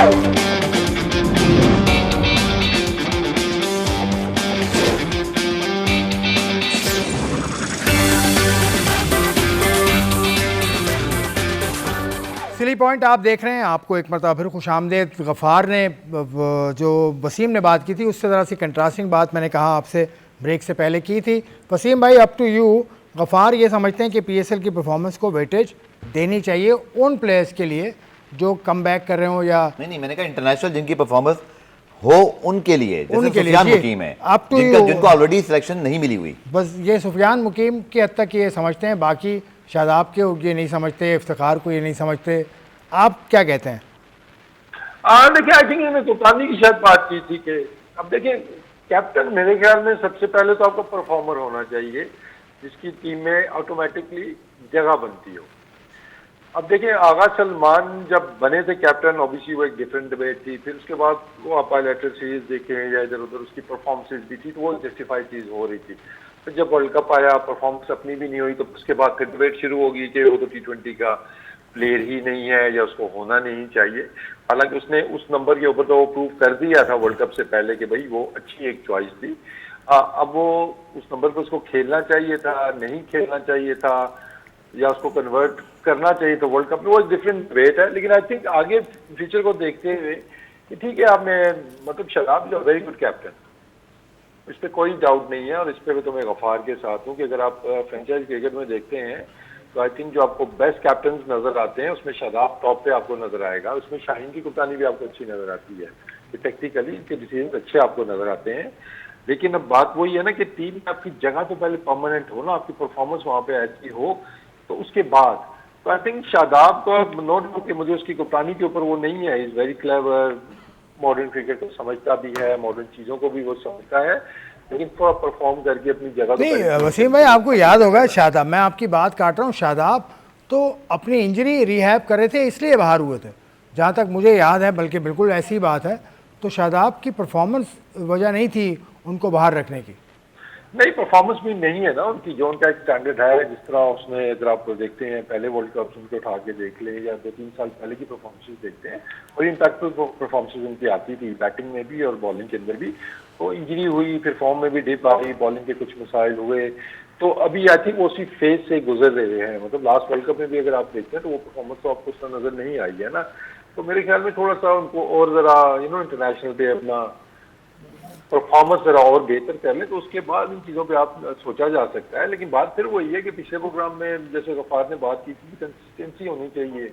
Speaker 1: सिली पॉइंट आप देख रहे हैं, आपको एक मरतबा फिर खुशामदेद। गफ़ार ने जो वसीम ने बात की थी उससे ज़रा सी कंट्रास्टिंग बात मैंने कहा आपसे ब्रेक से पहले की थी। वसीम भाई, अप टू यू। गफ़ार ये समझते हैं कि पीएसएल की परफॉर्मेंस को वेटेज देनी चाहिए उन प्लेयर्स के लिए जो कम बैक कर रहे हो, या
Speaker 2: नहीं, मैंने कहा इंटरनेशनल जिनकी परफॉर्मेंस हो उनके लिए, जैसे
Speaker 1: उनके लिए,
Speaker 2: सुफियान
Speaker 1: जी।
Speaker 2: मुकीम है,
Speaker 1: Up to you।
Speaker 2: जिनको ऑलरेडी सिलेक्शन नहीं मिली हुई।
Speaker 1: बस ये सुफियान मुकीम की हद तक ये समझते हैं, बाकी शादाब के ये नहीं समझते, इफ्तिखार को ये नहीं समझते। आप क्या कहते हैं?
Speaker 3: देखिए, आई थिंक मैंने कप्तानी की शायद बात की थी कि अब देखिए, कैप्टन मेरे ख्याल में सबसे पहले तो आपको परफॉर्मर होना चाहिए जिसकी टीम में ऑटोमेटिकली जगह बनती हो। अब देखिए, आगा सलमान जब बने थे कैप्टन, ऑब्वियसली वो एक डिफरेंट डिबेट थी। फिर उसके बाद वो आप बायलैटरल सीरीज देखें या इधर उधर उसकी परफॉर्मेंसेज भी थी, तो वो जस्टिफाइड चीज हो रही थी। फिर जब वर्ल्ड कप आया, परफॉर्मेंस अपनी भी नहीं हुई, तो उसके बाद फिर डिबेट शुरू होगी कि वो तो T20 का प्लेयर ही नहीं है या उसको होना नहीं चाहिए। हालांकि उसने उस नंबर के ऊपर तो वो प्रूव कर दिया था वर्ल्ड कप से पहले कि भाई वो अच्छी एक चॉइस थी। अब वो उस नंबर पर उसको खेलना चाहिए था, नहीं खेलना चाहिए था, या उसको कन्वर्ट करना चाहिए तो वर्ल्ड कप में, वो डिफरेंट डिबेट है। लेकिन आई थिंक आगे फ्यूचर को देखते हुए कि ठीक है, आपने मतलब Shadab is a very good captain, इस पर कोई डाउट नहीं है। और इस पर तो मैं गफार के साथ हूँ कि अगर आप फ्रेंचाइज क्रिकेट में देखते हैं तो आई थिंक जो आपको बेस्ट कैप्टन नजर आते हैं उसमें शादाब टॉप पे आपको नजर आएगा, उसमें शाहीन की कप्तानी भी आपको अच्छी नजर आती है, टेक्निकली इनके डिसीजन अच्छे आपको नजर आते हैं। लेकिन अब बात वही है ना कि टीम में आपकी जगह तो पहले परमानेंट हो ना, आपकी परफॉर्मेंस वहां पे ऐसी हो, तो उसके बाद तो आई थिंक शादाब को नोट डाउट कि मुझे उसकी कप्तानी के ऊपर वो नहीं है, is very clever, modern cricket को समझता भी है, मॉडर्न चीजों को भी वो समझता है, लेकिन थोड़ा परफॉर्म करके अपनी जगह
Speaker 1: नहीं वसीम भाई, आपको याद होगा शादाब, मैं आपकी बात काट रहा हूँ, शादाब तो अपनी इंजरी रिहैब कर रहे थे इसलिए बाहर हुए थे, जहाँ तक मुझे याद है, बल्कि बिल्कुल ऐसी बात है। तो शादाब की परफॉर्मेंस वजह नहीं थी उनको बाहर रखने की।
Speaker 3: नहीं, परफॉर्मेंस भी नहीं है ना उनकी, जो उनका एक स्टैंडर्ड है, जिस तरह उसने, अगर आप देखते हैं पहले वर्ल्ड कप उनके उठा के देख ले या 2-3 साल पहले की परफॉर्मेंसेस देखते हैं, और इम्पैक्टफुल परफॉर्मेंसेस उनकी आती थी बैटिंग में भी और बॉलिंग के अंदर भी। तो इंजरी हुई, फिर फॉर्म में भी डिप आई, बॉलिंग के कुछ मसाइल हुए, तो अभी आई थिंक वो उसी फेज से गुजर रहे हैं। मतलब लास्ट वर्ल्ड कप में भी अगर आप देखते हैं तो वो परफॉर्मेंस तो आपको उस तरह नजर नहीं आई है ना। तो मेरे ख्याल में थोड़ा सा उनको और जरा इंटरनेशनल पे अपना परफॉर्मेंस जरा और बेहतर कर ले, तो उसके बाद इन चीज़ों पे आप सोचा जा सकता है। लेकिन बात फिर वही है कि पिछले प्रोग्राम में जैसे गफार ने बात की थी, कंसिस्टेंसी होनी चाहिए,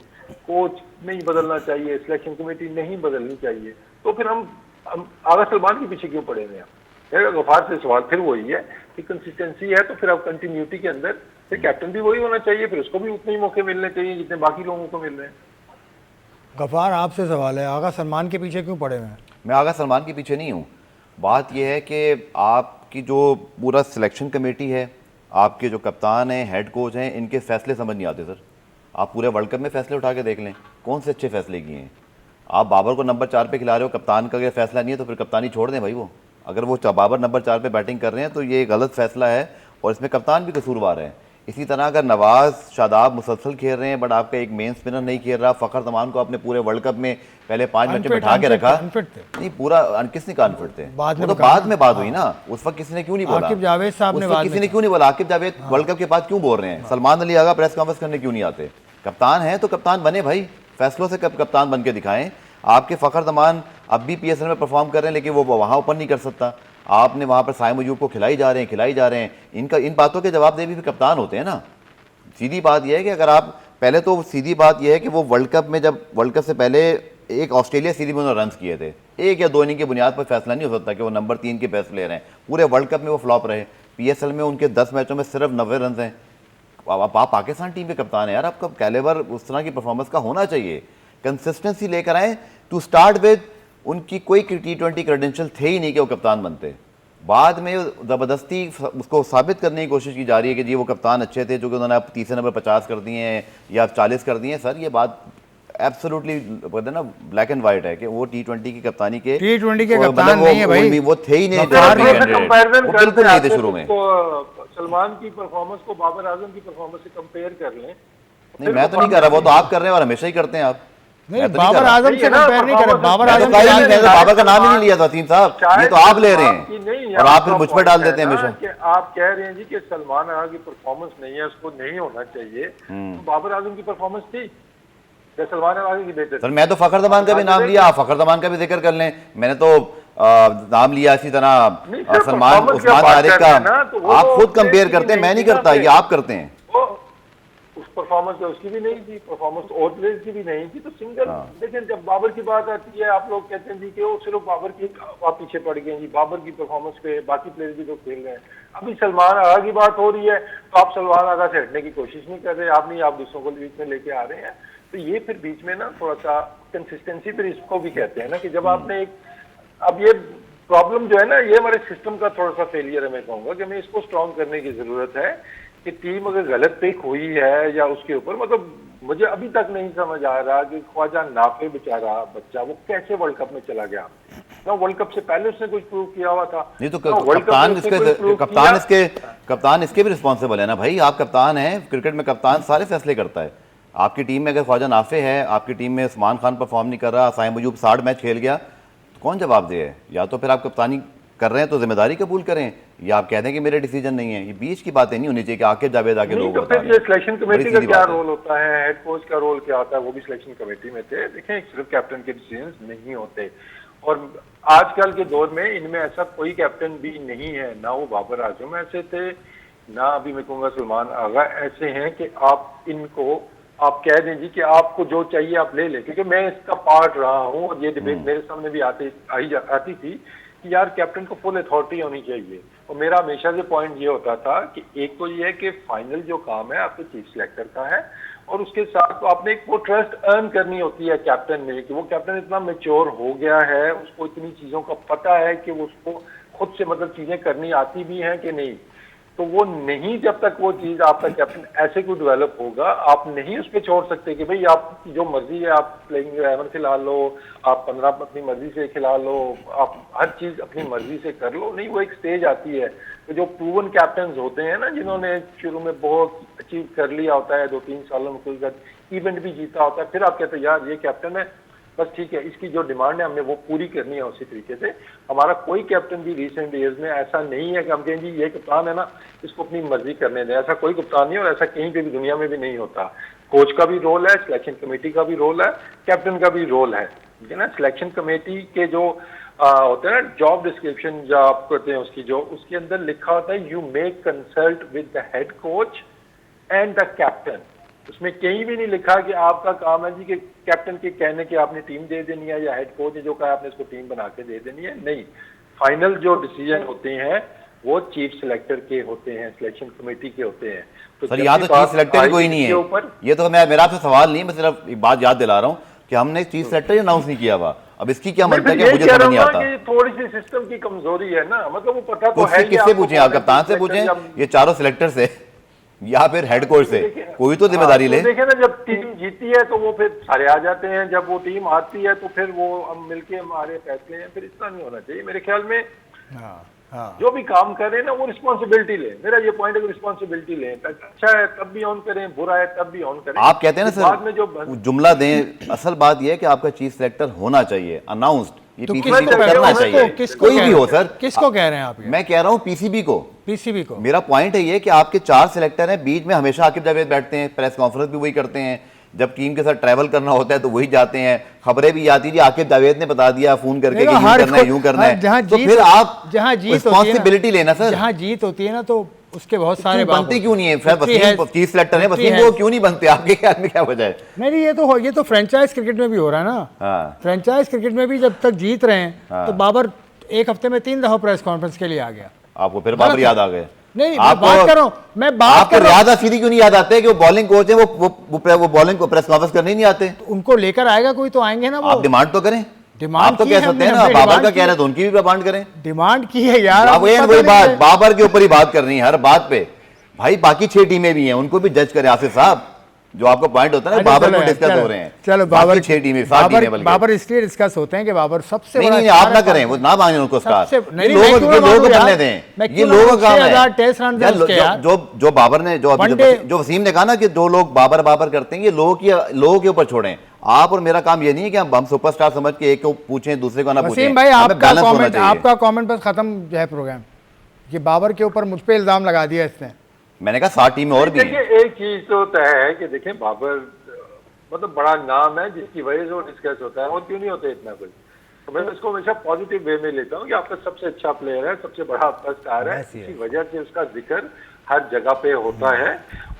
Speaker 3: कोच नहीं बदलना चाहिए, सिलेक्शन कमेटी नहीं बदलनी चाहिए। तो फिर हम आगा सलमान के पीछे क्यों पड़े हुए हैं? गफार से सवाल फिर वही है कि कंसिस्टेंसी है तो फिर आप कंटिन्यूटी के अंदर फिर कैप्टन भी वही होना चाहिए, फिर उसको भी उतने ही मौके मिलने चाहिए जितने बाकी लोगों को मिल रहे हैं।
Speaker 1: गफार, आपसे सवाल है, आगा सलमान के पीछे क्यों पड़े हुए हैं?
Speaker 2: मैं आगा सलमान के पीछे नहीं हूँ। बात यह है कि आपकी जो पूरा सिलेक्शन कमेटी है, आपके जो कप्तान हैं, हेड कोच हैं, इनके फैसले समझ नहीं आते सर। आप पूरे वर्ल्ड कप में फैसले उठा के देख लें, कौन से अच्छे फैसले किए हैं। आप बाबर को नंबर 4 पे खिला रहे हो, कप्तान का अगर फैसला नहीं है तो फिर कप्तानी छोड़ दें भाई। वो अगर वो बाबर नंबर 4 पे बैटिंग कर रहे हैं तो ये गलत फैसला है और इसमें कप्तान भी कसूरवार है। इसी तरह अगर नवाज शादाब मुसलसल खेल रहे हैं बट आपका एक मेन स्पिनर नहीं खेल रहा, फ़खर तमान को आपने पूरे वर्ल्ड कप में पहले 5 मैचों में बैठा के रखा, नहीं पूरा किसने अनफिट थे, वो तो बाद में बात हुई ना, उस वक्त किसी ने क्यों नहीं बोला,
Speaker 1: आकिब जावेद साहब ने
Speaker 2: किसी ने क्यों नहीं बोला, आकिब जावेद वर्ल्ड कप के बाद क्यों बोल रहे हैं, सलमान अली आगा प्रेस कॉन्फ्रेंस करने क्यों नहीं आते? कप्तान है तो कप्तान बने भाई, फैसलों से कप्तान बन के दिखाएं। आपके फ़खर तमान अब भी PSL में परफॉर्म कर रहे हैं लेकिन वो वहाँ ओपन नहीं कर सकता, आपने वहाँ पर साइम अयूब को खिलाई जा रहे हैं। इनका इन बातों के जवाब दे भी कप्तान होते हैं ना। सीधी बात यह है कि अगर आप पहले तो सीधी बात यह है कि वो वर्ल्ड कप में, जब वर्ल्ड कप से पहले एक ऑस्ट्रेलिया सीरीज में उन्होंने रन किए थे, 1 या 2 इनिंग की बुनियाद पर फैसला नहीं हो सकता कि वो नंबर 3 के बेस्ट प्लेयर हैं। पूरे वर्ल्ड कप में वो फ्लॉप रहे, PSL में उनके 10 मैचों में सिर्फ 90 रन हैं। आप पाकिस्तान टीम के कप्तान हैं यार, आपका कैलिबर उस तरह की परफॉर्मेंस का होना चाहिए। कंसिस्टेंसी लेकर आए टू स्टार्ट विद, उनकी कोई T20 क्रेडेंशियल थे ही नहीं कि वो कप्तान बनते। बाद में ज़बरदस्ती उसको साबित करने की कोशिश की जा रही है कि जी वो कप्तान अच्छे थे, जो कि उन्होंने तीसरे नंबर 50 कर दिए हैं या 40 कर दिए हैं। सर ये बात एब्सोल्युटली कहते हैं ना ब्लैक एंड वाइट है कि वो T20 की कप्तानी के
Speaker 1: T20 के कप्तान नहीं है भाई,
Speaker 2: वो थे ही नहीं,
Speaker 3: बिल्कुल
Speaker 2: नहीं थे शुरू में।
Speaker 3: सलमान की परफॉर्मेंस को बाबर आजम की परफॉर्मेंस से कंपेयर कर लें।
Speaker 2: नहीं मैं तो नहीं कर रहा, वो तो आप कर रहे हैं और हमेशा ही करते हैं आप।
Speaker 1: नहीं,
Speaker 2: मैं तो नहीं
Speaker 1: बाबर
Speaker 2: कर रहा।
Speaker 1: आजम से कंपेयर नहीं कर रहा। बाबर
Speaker 2: मैं तो
Speaker 1: आजम
Speaker 2: कहा ही
Speaker 1: के
Speaker 2: नहीं,
Speaker 1: बाद-
Speaker 2: मैंने तो बाबर का नाम ही नहीं लिया था वसीम साहब, ये तो आप ले रहे
Speaker 3: आपकी नहीं,
Speaker 2: हैं और आप फिर
Speaker 3: आपका
Speaker 2: मुझ पर डाल
Speaker 3: point
Speaker 2: देते हैं
Speaker 3: है ना
Speaker 2: हमेशा।
Speaker 3: कि आप कह रहे हैं जी कि सलमान आगा की परफॉर्मेंस नहीं है, उसको नहीं होना चाहिए, तो बाबर आजम की परफॉर्मेंस थी या सलमान आगा की बेहतर
Speaker 2: सर मैं तो फखर जमान का भी नाम लिया, आप फखर जमान का भी जिक्र कर लें, मैंने तो नाम लिया इसी तरह
Speaker 3: नहीं सर,
Speaker 2: सलमान
Speaker 3: performance की
Speaker 2: उस्मान
Speaker 3: बात
Speaker 2: तारिक
Speaker 3: कर
Speaker 2: का।
Speaker 3: रहे हैं ना, तो वो
Speaker 2: आप
Speaker 3: तो
Speaker 2: खुद कंपेयर
Speaker 3: उसकी
Speaker 2: करते हैं,
Speaker 3: नहीं
Speaker 2: मैं नहीं
Speaker 3: थी ना
Speaker 2: करता, ये
Speaker 3: फिर।
Speaker 2: आप करते हैं।
Speaker 3: वो उस परफॉर्मेंस तो उसकी भी नहीं थी, परफॉर्मेंस और प्लेयर्स की भी नहीं थी, तो सिंगल लेकिन जब बाबर की बात आती है, आप लोग कहते हैं जी कि वो सिर्फ बाबर की आप पीछे पड़ गए जी, बाबर की परफॉर्मेंस पे बाकी प्लेयर भी तो खेल रहे हैं। अभी सलमान आगा की बात हो रही है तो आप सलमान आगा से हटने की कोशिश नहीं कर रहे, आप नहीं, आप दूसरों को बीच में लेके आ रहे हैं, तो ये फिर बीच में ना थोड़ा सा कंसिस्टेंसी फिर इसको भी कहते हैं ना कि जब आपने एक, अब ये प्रॉब्लम जो है ना, ये हमारे सिस्टम का थोड़ा सा फेलियर है, मैं कहूंगा कि हमें इसको स्ट्रॉन्ग करने की जरूरत है कि टीम अगर गलत पिक हुई है या उसके ऊपर, मतलब मुझे अभी तक नहीं समझ आ रहा कि ख्वाजा नाफे बेचारा बच्चा वो कैसे वर्ल्ड कप में चला गया ना, वर्ल्ड कप से पहले उसने कुछ प्रूव किया हुआ था।
Speaker 2: नहीं तो
Speaker 3: ना, वर्ल्ड कप
Speaker 2: कप्तान
Speaker 3: में उसने कोई prove
Speaker 2: कप्तान इसके भी रिस्पॉन्सिबल है ना भाई, आप कप्तान हैं, क्रिकेट में कप्तान सारे फैसले करता है। आपकी टीम में अगर ख्वाजा नाफे है, आपकी टीम में उस्मान खान परफॉर्म नहीं कर रहा, साइम अयूब 60 मैच खेल गया, तो कौन जवाब दे? या तो फिर आप कप्तानी कर रहे हैं तो जिम्मेदारी कबूल करें, या आप कह दें कि मेरे डिसीजन नहीं है। ये बीच की बातें नहीं होनी चाहिए कि आके जावेद आके
Speaker 3: नहीं,
Speaker 2: लोग
Speaker 3: तो
Speaker 2: बता
Speaker 3: फिर
Speaker 2: रहे
Speaker 3: ये
Speaker 2: हैं।
Speaker 3: सिलेक्शन
Speaker 2: बड़ी
Speaker 3: कमेटी का
Speaker 2: सीधी
Speaker 3: क्या
Speaker 2: बात है।
Speaker 3: रोल होता है, हेड कोच का रोल क्या होता है, वो भी सिलेक्शन कमेटी में थे। देखें सिर्फ कैप्टन के डिसीजंस नहीं होते, और आजकल के दौर में इनमें ऐसा कोई कैप्टन भी नहीं है, ना वो बाबर आजम ऐसे थे, ना अभी मैं कहूँगा सलमान आगा ऐसे हैं कि आप इनको आप कह दें जी कि आपको जो चाहिए आप ले लें, क्योंकि मैं इसका पार्ट रहा हूँ और ये डिबेट मेरे सामने भी आती थी कि यार कैप्टन को फुल अथॉरिटी होनी चाहिए, और मेरा हमेशा से पॉइंट ये होता था कि एक तो ये है कि फाइनल जो काम है आपके चीफ सिलेक्टर का है, और उसके साथ तो आपने एक वो ट्रस्ट अर्न करनी होती है कैप्टन में कि वो कैप्टन इतना मैच्योर हो गया है, उसको इतनी चीज़ों का पता है कि वो उसको खुद से मतलब चीज़ें करनी आती भी हैं कि नहीं, तो वो नहीं, जब तक वो चीज़ आपका कैप्टन ऐसे कोई डेवलप होगा, आप नहीं उस पर छोड़ सकते कि भाई आपकी जो मर्जी है आप प्लेइंग 11 खिला लो, आप 15 अपनी मर्जी से खिला लो, आप हर चीज़ अपनी मर्जी से कर लो। नहीं, वो एक स्टेज आती है तो जो प्रूवन कैप्टन होते हैं ना, जिन्होंने शुरू में बहुत अचीव कर लिया होता है, 2-3 सालों में कोई इवेंट भी जीता होता है, फिर आप कहते हैं यार ये कैप्टन है, बस ठीक है, इसकी जो डिमांड है हमने वो पूरी करनी है उसी तरीके से। हमारा कोई कैप्टन भी रिसेंट ईयर्स में ऐसा नहीं है कि हम कहें जी ये कप्तान है ना, इसको अपनी मर्जी करने दें, ऐसा कोई कप्तान नहीं, और ऐसा कहीं पे भी दुनिया में भी नहीं होता। कोच का भी रोल है, सिलेक्शन कमेटी का भी रोल है, कैप्टन का भी रोल है, ठीक है ना। सिलेक्शन कमेटी के जो होते हैं ना जॉब डिस्क्रिप्शन जो आप करते हैं उसकी जो उसके अंदर लिखा होता है you make consult with the head coach and the captain, उसमें कहीं भी नहीं लिखा कि आपका काम है जी कि कैप्टन के कहने की आपने टीम दे देनी है या हेड कोच ने जो कहा आपने इसको टीम बना के दे देनी है। नहीं, फाइनल जो डिसीजन होते हैं वो चीफ सिलेक्टर के होते हैं, सिलेक्शन कमेटी के होते हैं। तो
Speaker 2: सर यहाँ तो चीफ सिलेक्टर ही कोई नहीं है, ये तो मेरा आपसे सवाल नहीं है, मैं सिर्फ एक बात याद दिला रहा हूँ कि हमने चीफ सिलेक्टर ही अनाउंस नहीं किया हुआ। अब इसकी क्या मतलब है मुझे समझ नहीं आता।
Speaker 3: थोड़ी सी सिस्टम की कमजोरी है ना, मतलब वो पता तो है।
Speaker 2: किससे पूछें आप? कप्तान से पूछें, ये चारों सिलेक्टर से, या फिर हेड कोच से? कोई तो जिम्मेदारी ले।
Speaker 3: देखे ना, जब टीम जीती है तो वो फिर सारे आ जाते हैं, जब वो टीम आती है तो फिर वो हम मिलके हमारे फैसले हैं, फिर इतना नहीं होना चाहिए मेरे ख्याल में। जो भी काम कर रहे हैं ना वो रिस्पॉन्सिबिलिटी ले, मेरा ये पॉइंट है कि रिस्पॉन्सिबिलिटी लें, अच्छा है तब भी ऑन करें, बुरा है तब भी ऑन करें।
Speaker 2: आप कहते हैं ना सर, बाद में जो जुमला दें, असल बात यह है कि आपका चीफ सिलेक्टर होना चाहिए, अनाउंस्ड, ये
Speaker 1: तो
Speaker 2: पीसीबी को करना चाहिए, कोई भी हो सर।
Speaker 1: किसको कह रहे हैं आप?
Speaker 2: मैं कह रहा हूँ पीसीबी को।
Speaker 1: पीसीबी को।
Speaker 2: मेरा पॉइंट है ये कि आपके 4 सिलेक्टर हैं, बीच में हमेशा आकिब जावेद बैठते हैं, प्रेस कॉन्फ्रेंस भी वही करते हैं, जब टीम के साथ ट्रैवल करना होता है तो वही जाते हैं, खबरें भी आती थी आकिब जावेद ने बता दिया फोन करके कि यूं करना है, यूं करना है, तो फिर आप
Speaker 1: जहां जीत
Speaker 2: रिस्पॉन्सिबिलिटी लेना सर।
Speaker 1: जहां जीत होती है ना तो उसके बहुत सारे
Speaker 2: बनते क्यों नहीं है? वसीम चीफ सिलेक्टर है, वसीम वो क्यों नहीं बनते? आपके ख्याल में क्या वजह है?
Speaker 1: नहीं, ये तो फ्रेंचाइज क्रिकेट में भी हो रहा है ना। फ्रेंचाइज क्रिकेट में भी जब तक जीत रहे हैं तो बाबर एक हफ्ते में 3 दफा प्रेस कॉन्फ्रेंस के लिए आ गया।
Speaker 2: आपको फिर बाबर याद आ गए?
Speaker 1: नहीं, मैं बात कर रहा हूं, मैं बात कर रहा हूं।
Speaker 2: याद सीधी क्यों नहीं याद आते कि वो बॉलिंग कोच है, वो बॉलिंग को प्रेस कॉन्फ्रेंस करने नहीं आते?
Speaker 1: उनको लेकर आएगा कोई तो आएंगे ना। वो
Speaker 2: आप डिमांड तो करें,
Speaker 1: डिमांड
Speaker 2: तो कह सकते हैं ना, बाबर का कह रहे तो उनकी भी डिमांड करें।
Speaker 1: डिमांड की है यार,
Speaker 2: आप वही बात बाबर के ऊपर ही बात करनी है हर बात पे भाई। बाकी 6 टीमें भी हैं, उनको भी जज करें आसिफ साहब, जो आपका पॉइंट होता है ना, बाबर को डिस्कस हो रहे हैं।
Speaker 1: चलो बाबर
Speaker 2: 6 टीमें, 7 टीमें,
Speaker 1: बाबर इसलिए डिस्कस होते हैं कि बाबर सबसे
Speaker 2: नहीं, आप ना करें, वो ना मांगे उनको स्टार, लोगों को करने दें, ये लोगों का काम है। जो बाबर ने जो वसीम ने कहा ना कि जो लोग बाबर करते हैं ये लोगों के ऊपर छोड़ें। आप और मेरा काम ये नहीं है कि हम सुपरस्टार समझ के एक को पूछें दूसरे को ना पूछें।
Speaker 1: वसीम भाई,
Speaker 2: हमें
Speaker 1: आपका
Speaker 2: balance होना
Speaker 1: कमेंट,
Speaker 2: चाहिए।
Speaker 1: आपका कमेंट बस खत्म है प्रोग्राम। ये बाबर के ऊपर मुझ पे इल्जाम लगा दिया इसने।
Speaker 2: मैंने कहा 7 टीमें और भी हैं।
Speaker 3: देखिए एक चीज तो तय है कि देखें बाबर मतलब बड़ा नाम है जिसकी वजह से वो डिस्कस होता है, और क्यों नहीं होता इतना कुछ। तो मैं उसको हमेशा पॉजिटिव वे में लेता हूँ कि आपका सबसे अच्छा प्लेयर है, सबसे बड़ा आपका स्टार है, इसी वजह से उसका जिक्र हर जगह पे होता है।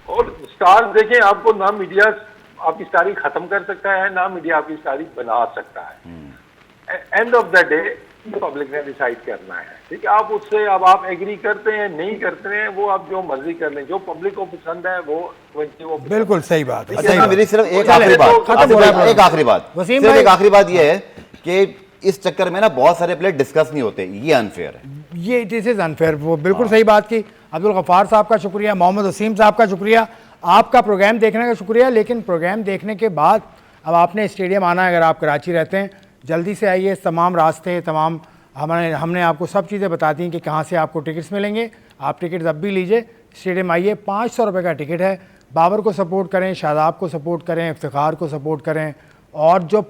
Speaker 3: और स्टार देखें, आपको ना मीडिया आपकी स्टारी खत्म कर सकता है, ना मीडिया आपकी स्टारी बना सकता है। End of the day public ने डिसाइड करना है, ठीक है। आप उससे अब आप एग्री करते हैं नहीं करते हैं, वो आप जो मर्जी कर लें, जो पब्लिक को पसंद है वो
Speaker 1: बिल्कुल सही बात है।
Speaker 2: अच्छा, मेरी सिर्फ एक
Speaker 1: चले,
Speaker 2: आखिरी बात,
Speaker 1: खत्म हो रहा है।
Speaker 2: एक आखिरी बात,
Speaker 1: वसीम
Speaker 2: सिर्फ
Speaker 1: भाई-
Speaker 2: एक आखिरी बात ये है कि इस चक्कर में ना बहुत सारे प्लेयर डिस्कस नहीं होते, ये अनफेयर है।
Speaker 1: ये दिस इज अनफेयर। वो बिल्कुल सही बात की। अब्दुल गफ्फार साहब का शुक्रिया, मोहम्मद वसीम साहब का शुक्रिया, आपका प्रोग्राम देखने का शुक्रिया। लेकिन प्रोग्राम देखने के बाद अब आपने स्टेडियम आना है, अगर आप कराची रहते हैं जल्दी से आइए। तमाम रास्ते, तमाम हमने आपको सब चीज़ें बता दी कि कहाँ से आपको टिकट्स मिलेंगे। आप टिकट्स अब भी लीजिए, स्टेडियम आइए। 500 रुपये का टिकट है। बाबर को सपोर्ट करें, शादाब को सपोर्ट करें, इफ्तिखार को सपोर्ट करें, और जो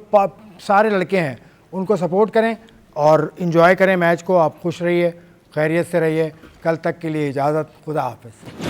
Speaker 1: सारे लड़के हैं उनको सपोर्ट करें और इन्जॉय करें मैच को। आप खुश रहिए, खैरियत से रहिए। कल तक के लिए इजाज़त, खुदा हाफिज़।